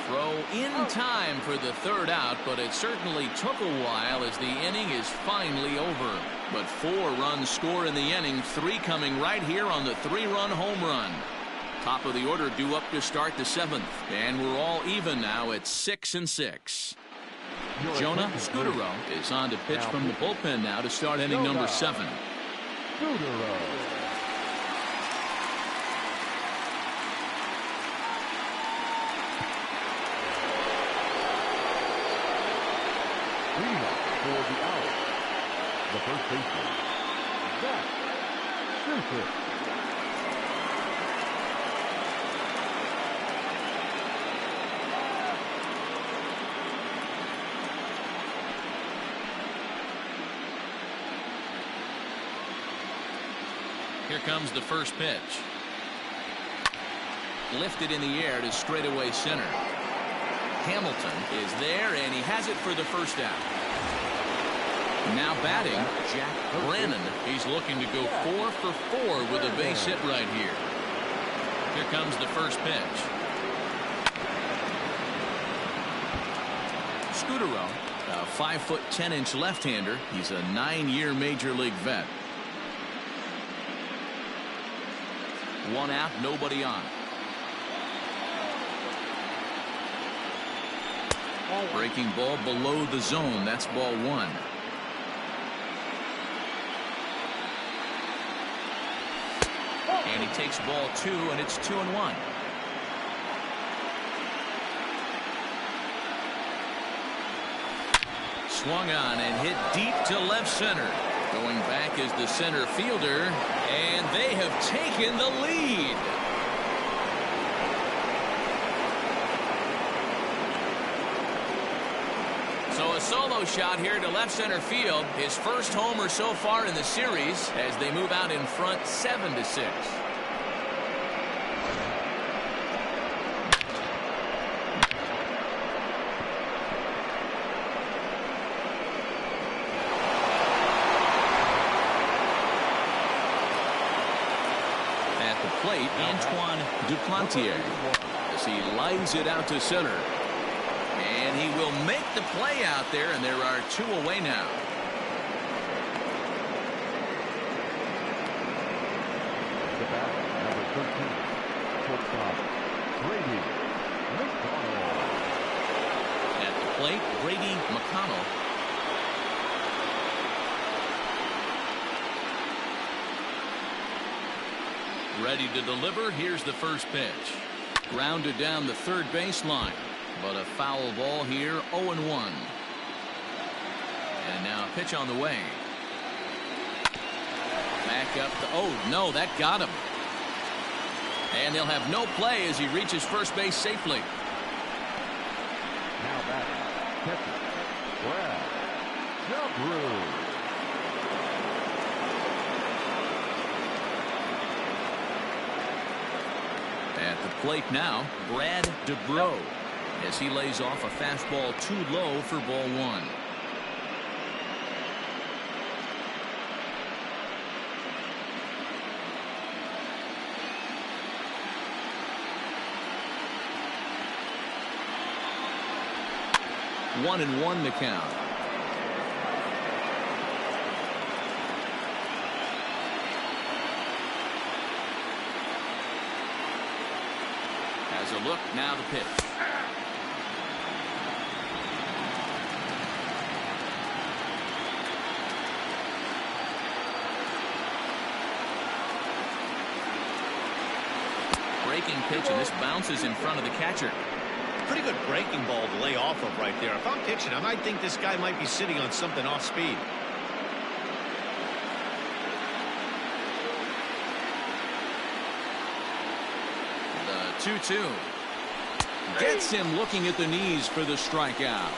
Throw in time for the 3rd out, but it certainly took a while as the inning is finally over. But 4 runs score in the inning, 3 coming right here on the 3-run home run. Top of the order due up to start the 7th, and we're all even now at 6-6. Jonah Scudero is on to pitch from the bullpen now to start inning number 7. For the out, the first baseman, Ncaa. Here comes the first pitch. Lifted in the air to straightaway center. Hamilton is there, and he has it for the first out. Now batting, Jack Brannon. He's looking to go 4 for 4 with a base hit right here. Here comes the first pitch. Scudero, a 5'10" left-hander. He's a 9-year major league vet. 1 out, nobody on. Breaking ball below the zone. That's ball 1. And he takes ball 2, and it's 2-1. Swung on and hit deep to left center. Going back is the center fielder, and they have taken the lead. So a solo shot here to left center field. His first homer so far in the series as they move out in front 7-6. At the plate, Antoine Duplantier as he lines it out to center. And he will make the play out there, and there are 2 away now. The batter, number 13, shortstop, Brady Nickel. plate, Brady McConnell. Ready to deliver. Here's the first pitch. Grounded down the third baseline. But a foul ball here, 0-1. And now a pitch on the way. Back up to, oh no, that got him. And he'll have no play as he reaches first base safely. Now back, catcher, Brad Jabru. At the plate now, Brad DeBro, as he lays off a fastball too low for ball one. One and one to count. Has a look, now the pitch. Breaking pitch, and this bounces in front of the catcher. Pretty good breaking ball to lay off of right there. If I'm pitching, I might think this guy might be sitting on something off speed. The 2-2. Gets him looking at the knees for the strikeout.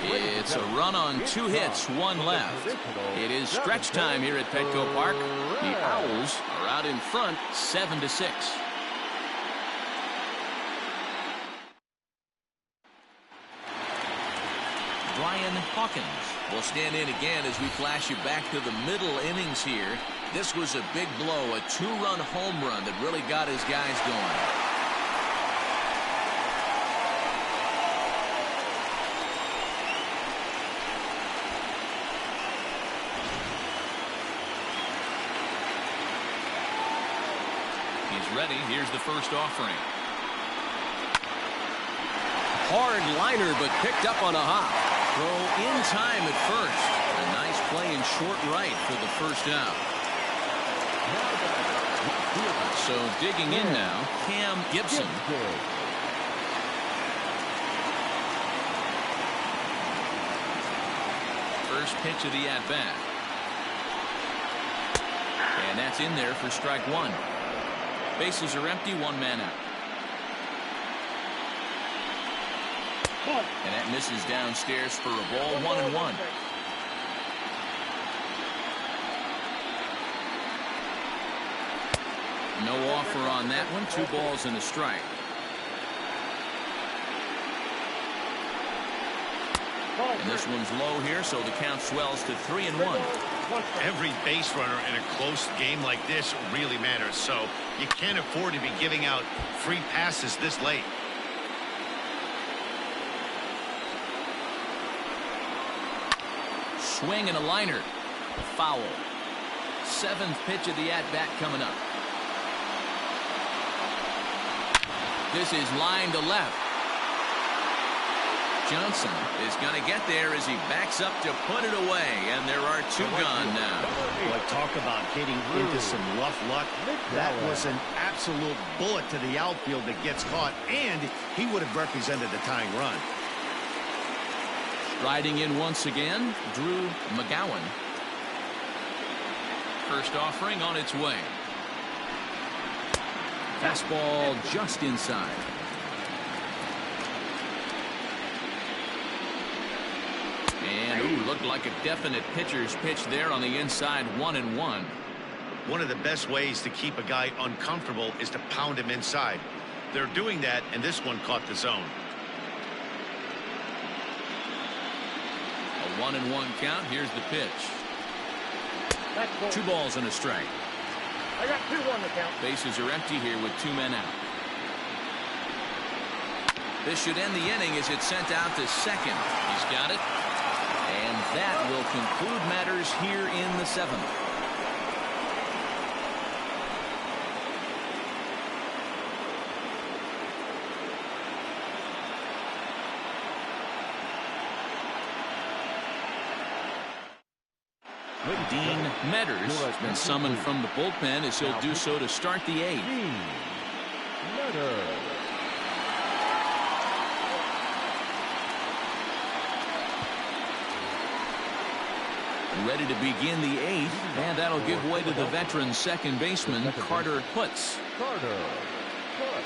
It's a run on 2 hits, 1 left. It is stretch time here at Petco Park. The Owls are out in front, 7-6. Brian Hawkins will stand in again as we flash you back to the middle innings here. This was a big blow, a 2-run home run that really got his guys going. He's ready. Here's the first offering. Hard liner, but picked up on a hop. Throw in time at first. A nice play in short right for the first out. So digging in now, Cam Gibson. First pitch of the at-bat. And that's in there for strike one. Bases are empty, 1 man out. And that misses downstairs for a ball, 1-1. No offer on that one. 2 balls and a strike. And this one's low here, so the count swells to 3-1. Every base runner in a close game like this really matters, so you can't afford to be giving out free passes this late. Swing and a liner. Foul. 7th pitch of the at-bat coming up. This is line to left. Johnson is going to get there as he backs up to put it away, and there are 2 gone now. Boy, talk about getting into some rough luck. That was an absolute bullet to the outfield that gets caught, and he would have represented the tying run. Riding in once again, Drew McGowan. First offering on its way. Fastball just inside. And ooh, looked like a definite pitcher's pitch there on the inside, 1-1. One of the best ways to keep a guy uncomfortable is to pound him inside. They're doing that, and this one caught the zone. A 1-1 count. Here's the pitch. 2 balls and a strike. I got 2 on the count. Bases are empty here with 2 men out. This should end the inning as it's sent out to second. He's got it. And that will conclude matters here in the 7th. Dean Metters has been summoned from the bullpen as he'll do so to start the 8th. Dean Metters. Ready to begin the 8th, and that'll give way to the veteran second baseman, Carter Putz. Carter Putz.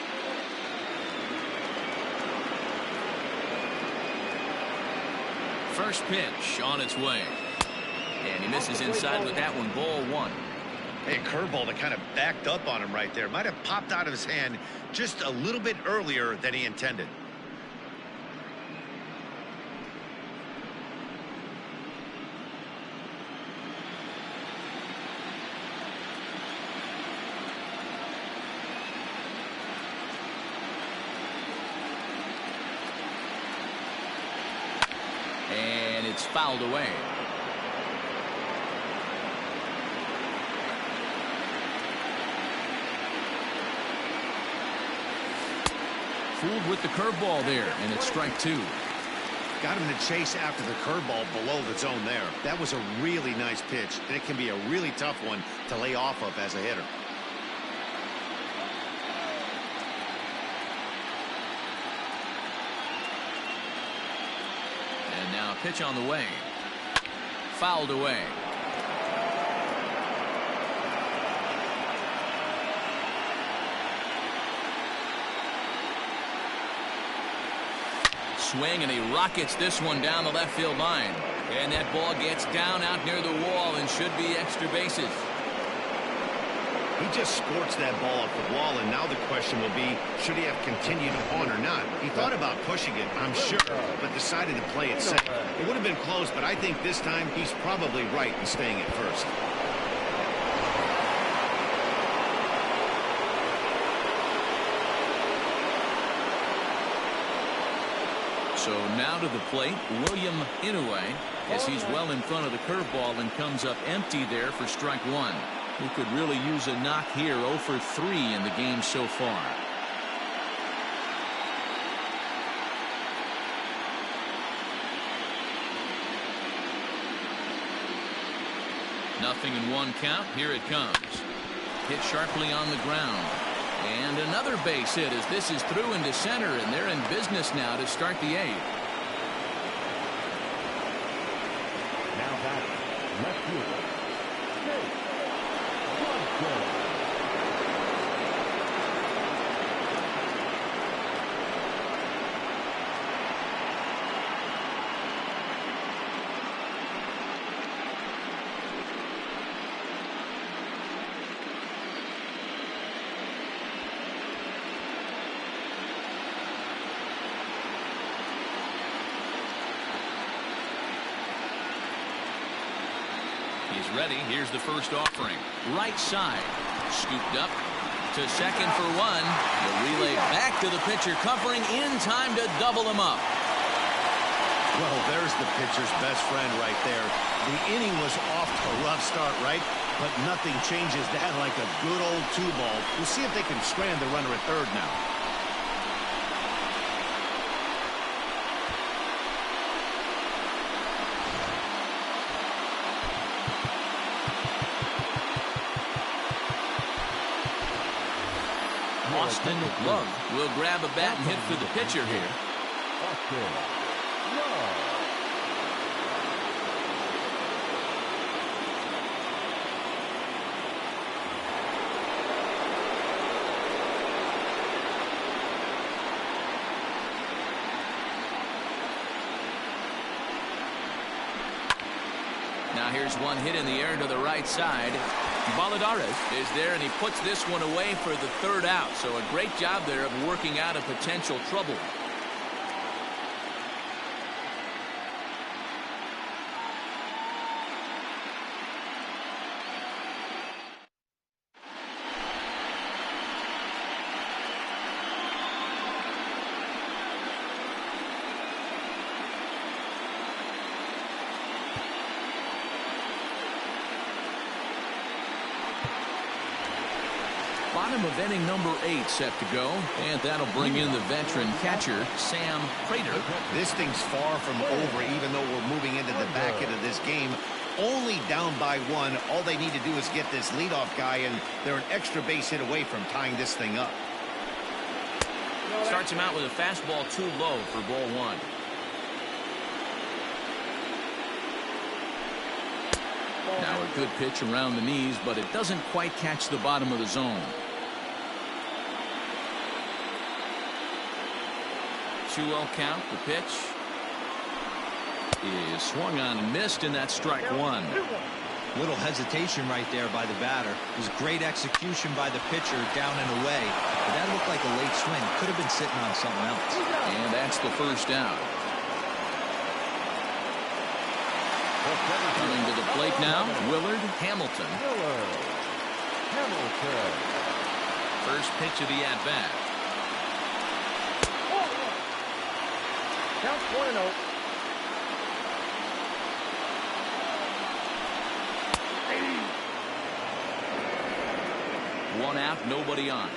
First pitch on its way. And he misses inside with that one, ball 1. Hey, a curveball that kind of backed up on him right there. Might have popped out of his hand just a little bit earlier than he intended. And it's fouled away. Fooled with the curveball there, and it's strike 2. Got him to chase after the curveball below the zone there. That was a really nice pitch, and it can be a really tough one to lay off of as a hitter. And now a pitch on the way. Fouled away. Swing, and he rockets this one down the left field line. And that ball gets down out near the wall and should be extra bases. He just sports that ball off the wall, and now the question will be, should he have continued on or not? He thought about pushing it, I'm sure, but decided to play it safe. It would have been close, but I think this time he's probably right in staying at first. So now to the plate, William Ncaa, as he's well in front of the curveball and comes up empty there for strike 1. He could really use a knock here. 0 for 3 in the game so far. Nothing in 1 count. Here it comes. Hit sharply on the ground. And another base hit as this is through into center, and they're in business now to start the 8th. Now back left fielder. He's ready. Here's the first offering. Right side. Scooped up to second for 1. The relay back to the pitcher, covering in time to double him up. Well, there's the pitcher's best friend right there. The inning was off to a rough start, right? But nothing changes that like a good old 2-ball. We'll see if they can strand the runner at third now. Austin Love will grab a bat and hit for the pitcher here. Now here's one hit in the air to the right side. Valadares is there, and he puts this one away for the third out. So a great job there of working out a potential trouble. Bottom of inning number 8 set to go, and that'll bring in the veteran catcher, Sam Prater. This thing's far from over, even though we're moving into the back end of this game. only down by 1. All they need to do is get this leadoff guy, and they're an extra base hit away from tying this thing up. Starts him out with a fastball too low for ball 1. Now a good pitch around the knees, but it doesn't quite catch the bottom of the zone. 2-0 count. The pitch is swung on and missed, and that's strike 1. Little hesitation right there by the batter. It was great execution by the pitcher down and away. But that looked like a late swing. Could have been sitting on something else. And that's the first out. Coming to the plate now, Willard Hamilton. First pitch of the at-bat. Count 1-0. One out, nobody on.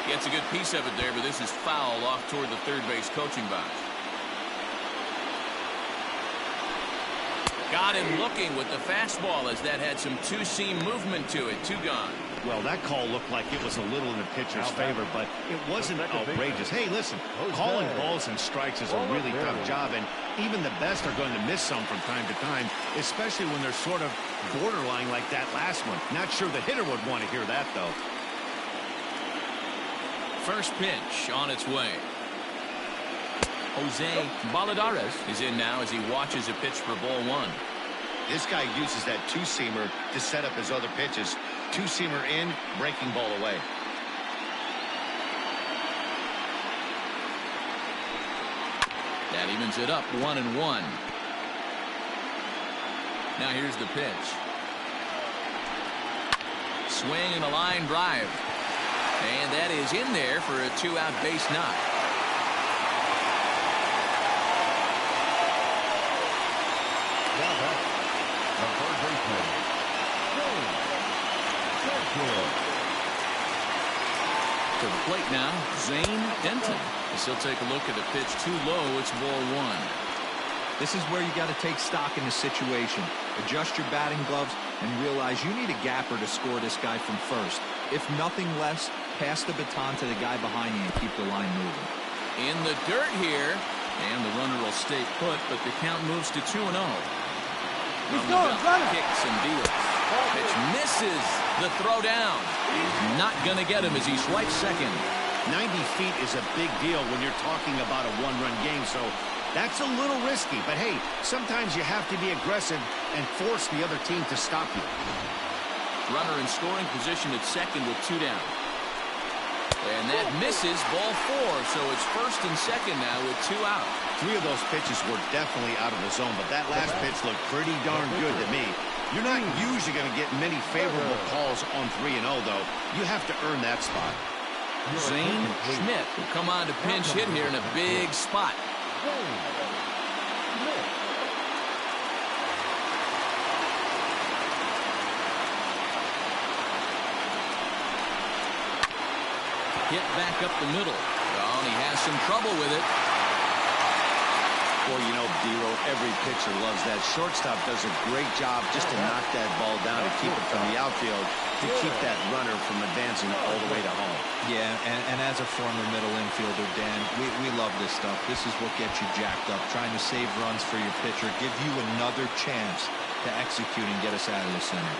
Gets a good piece of it there, but this is foul off toward the third base coaching box. Got him looking with the fastball as that had some two-seam movement to it. 2 gone. Well, that call looked like it was a little in the pitcher's favor, but it wasn't outrageous. Hey, listen, calling balls and strikes is a really tough job, and even the best are going to miss some from time to time, especially when they're sort of borderline like that last one. Not sure the hitter would want to hear that, though. First pitch on its way. Jose Baladares is in now as he watches a pitch for ball 1. This guy uses that two-seamer to set up his other pitches. Two-seamer in, breaking ball away. That evens it up 1-1. Now here's the pitch. Swing and a line drive. And that is in there for a 2-out base knock. To the plate now, Zane Denton. As he'll take a look at the pitch too low. It's ball 1. This is where you got to take stock in the situation. Adjust your batting gloves and realize you need a gapper to score this guy from first. If nothing less, pass the baton to the guy behind you and keep the line moving. In the dirt here, and the runner will stay put, but the count moves to 2-0. He's going, running. Kicks and deals. Pitch misses the throw down. Not going to get him as he swipes second. 90 feet is a big deal when you're talking about a one-run game, so that's a little risky. But hey, sometimes you have to be aggressive and force the other team to stop you. Runner in scoring position at second with 2 down. And that misses ball 4, so it's first and second now with 2 out. 3 of those pitches were definitely out of the zone, but that last pitch looked pretty darn good to me. You're not usually going to get many favorable calls on 3-0, though. You have to earn that spot. Zane Schmidt will come on to pinch hit here in a big spot. Hit back up the middle. Oh, and he has some trouble with it. Well, you know, D-Row, every pitcher loves that. Shortstop does a great job just to knock that ball down and keep it from the outfield to keep that runner from advancing all the way to home. Yeah, and as a former middle infielder, Dan, we love this stuff. This is what gets you jacked up, trying to save runs for your pitcher, give you another chance to execute and get us out of the center.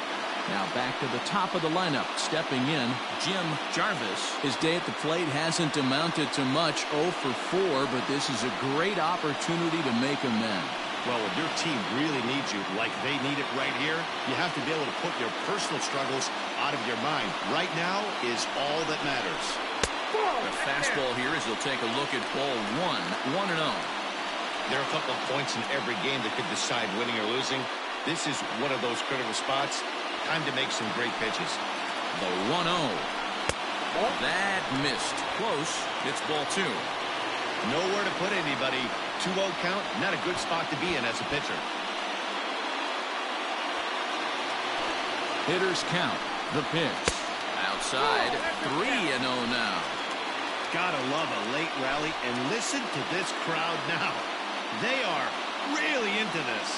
Now back to the top of the lineup. Stepping in, Jim Jarvis. His day at the plate hasn't amounted to much, 0 for 4, but this is a great opportunity to make amends. Well, when your team really needs you, like they need it right here, you have to be able to put your personal struggles out of your mind. Right now is all that matters. The fastball here as he'll take a look at ball 1, 1-0. There are a couple of points in every game that could decide winning or losing. This is one of those critical spots. Time to make some great pitches. The 1-0. That missed. Close. It's ball 2. Nowhere to put anybody. 2-0 count. Not a good spot to be in as a pitcher. Hitters count. The pitch. Outside. 3-0 now. Gotta love a late rally. And listen to this crowd now. They are really into this.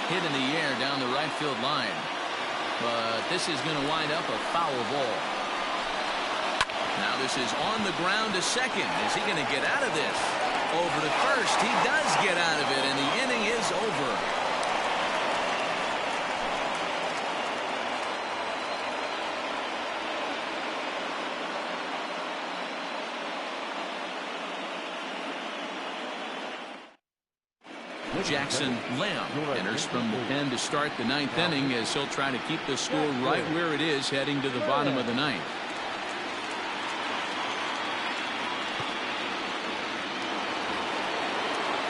Hit in the air down the right field line. But this is going to wind up a foul ball. Now this is on the ground to second. Is he going to get out of this? Over to first. He does get out of it, and the inning is over. Jackson Lamb enters from the pen to start the ninth inning as he'll try to keep the score right where it is heading to the bottom of the ninth.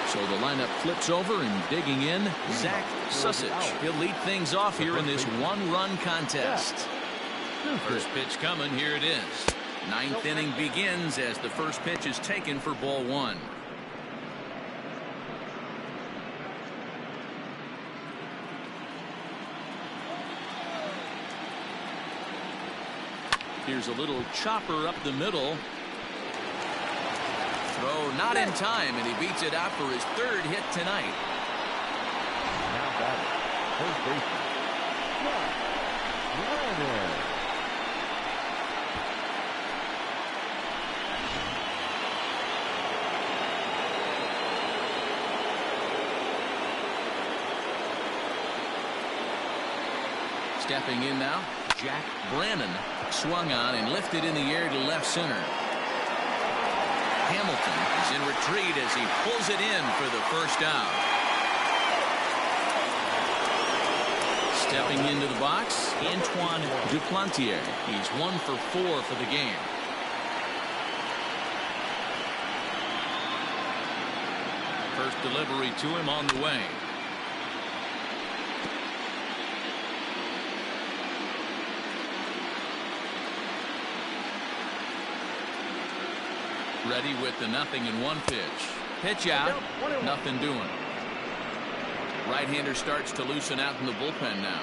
So the lineup flips over, and digging in, Zach Susich. He'll lead things off here in this one-run contest. First pitch coming. Here it is. Ninth inning begins as the first pitch is taken for ball one. Here's a little chopper up the middle. Throw not in time, and he beats it out for his third hit tonight. Now batting, first baseman, Ryan. Stepping in now, Jack Brannon. Swung on and lifted in the air to left center. Hamilton is in retreat as he pulls it in for the first out. Stepping into the box, Antoine Duplantier. He's 1 for 4 for the game. First delivery to him on the way. Ready with the 0-1 pitch. Pitch out. Nothing doing. Right-hander starts to loosen out in the bullpen now.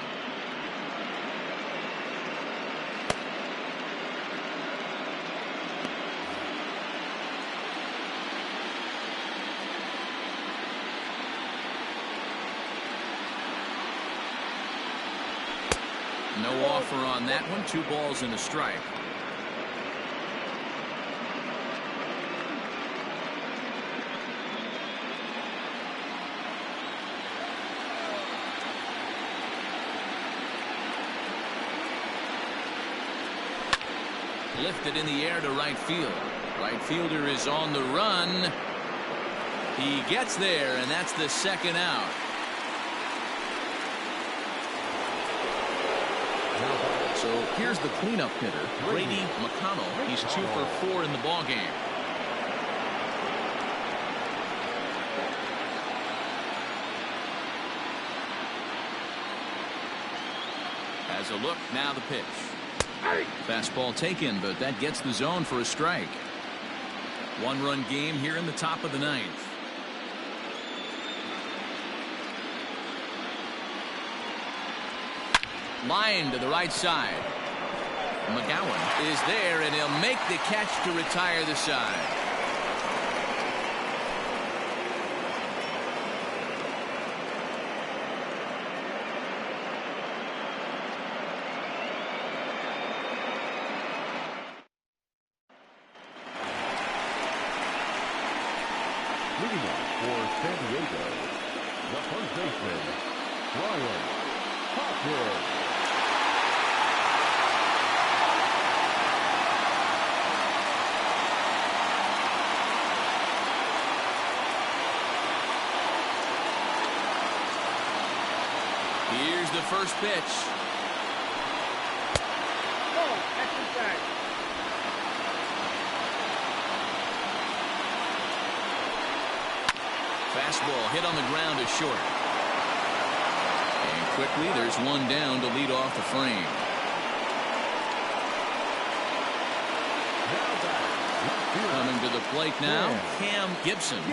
No offer on that one. 2 balls and a strike. Lifted in the air to right field. Right fielder is on the run. He gets there, and that's the second out. So here's the cleanup hitter, Brady McConnell. He's 2 for 4 in the ballgame. Has a look, now the pitch. Fastball taken, but that gets the zone for a strike. 1-run game here in the top of the ninth. Line to the right side. McGowan is there, and he'll make the catch to retire the side. Leading off for San Diego, the first baseman, Ryan Hopkins. Here's the first pitch. Fastball hit on the ground is short. And quickly there's one down to lead off the frame. Coming to the plate now, Cam Gibson.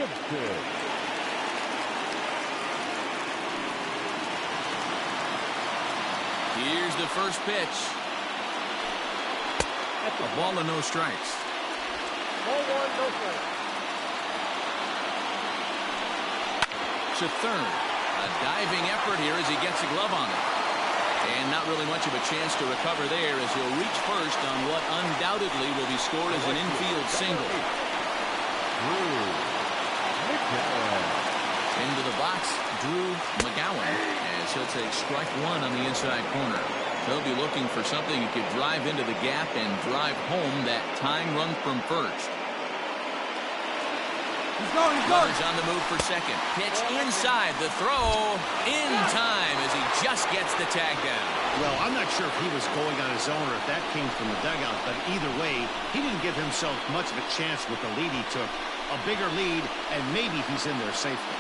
Here's the first pitch. A ball and no strikes. Ball one, no strikes. To third. A diving effort here as he gets a glove on it. And not really much of a chance to recover there as he'll reach first on what undoubtedly will be scored as an infield single. Into the box, Drew McGowan, as he'll take strike one on the inside corner. He'll be looking for something he could drive into the gap and drive home that tying run from first. He's going. Runners on the move for second. Pitch inside. The throw in time as he just gets the tag down. Well, I'm not sure if he was going on his own or if that came from the dugout, but either way, he didn't give himself much of a chance with the lead he took. A bigger lead, and maybe he's in there safely.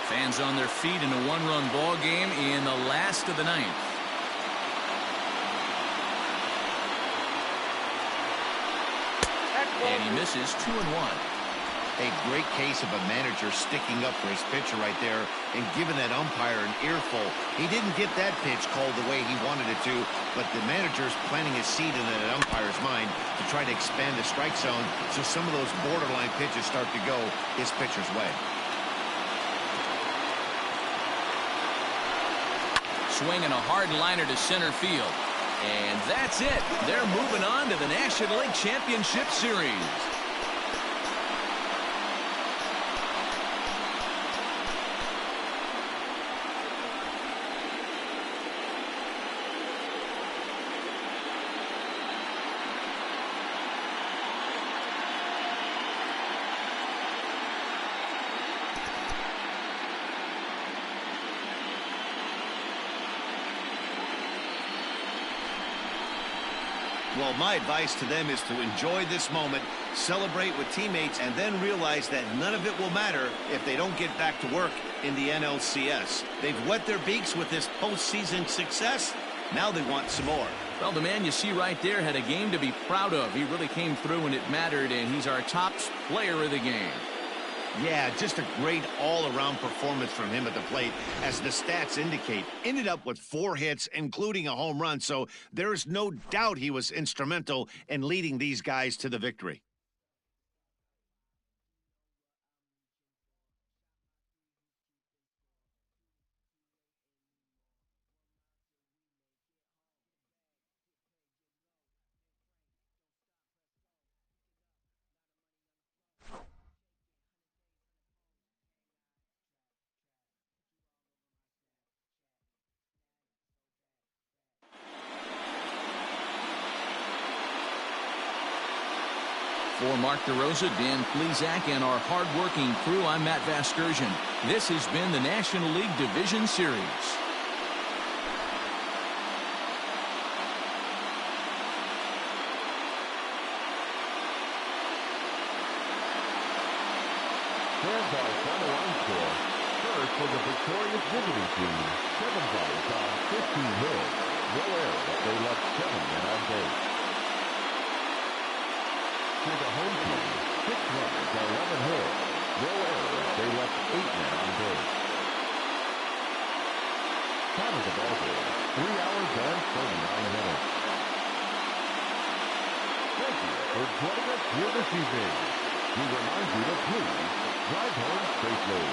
Fans on their feet in a one-run ball game in the last of the ninth. And he misses 2-1. A great case of a manager sticking up for his pitcher right there and giving that umpire an earful. He didn't get that pitch called the way he wanted it to, but the manager's planting a seed in that umpire's mind to try to expand the strike zone so some of those borderline pitches start to go his pitcher's way. Swinging a hard liner to center field. And that's it. They're moving on to the National League Championship Series. Well, my advice to them is to enjoy this moment, celebrate with teammates, and then realize that none of it will matter if they don't get back to work in the NLCS. They've wet their beaks with this postseason success. Now they want some more. Well, the man you see right there had a game to be proud of. He really came through when it mattered, and he's our top player of the game. Yeah, just a great all-around performance from him at the plate, as the stats indicate. Ended up with 4 hits, including a home run, so there's no doubt he was instrumental in leading these guys to the victory. For Mark DeRosa, Dan Plezak, and our hard-working crew, I'm Matt Vasgersian. This has been the National League Division Series. Fans are final score. First for the victorious visiting team, 7 runs on 15 hits. No errors. They left 7 men on base. For the home team, 6 runs, 11 hits. No errors. They left 8 men on base. Time of the ball game, 3 hours and 39 minutes. Thank you for joining us here this evening. We remind you to please drive home safely.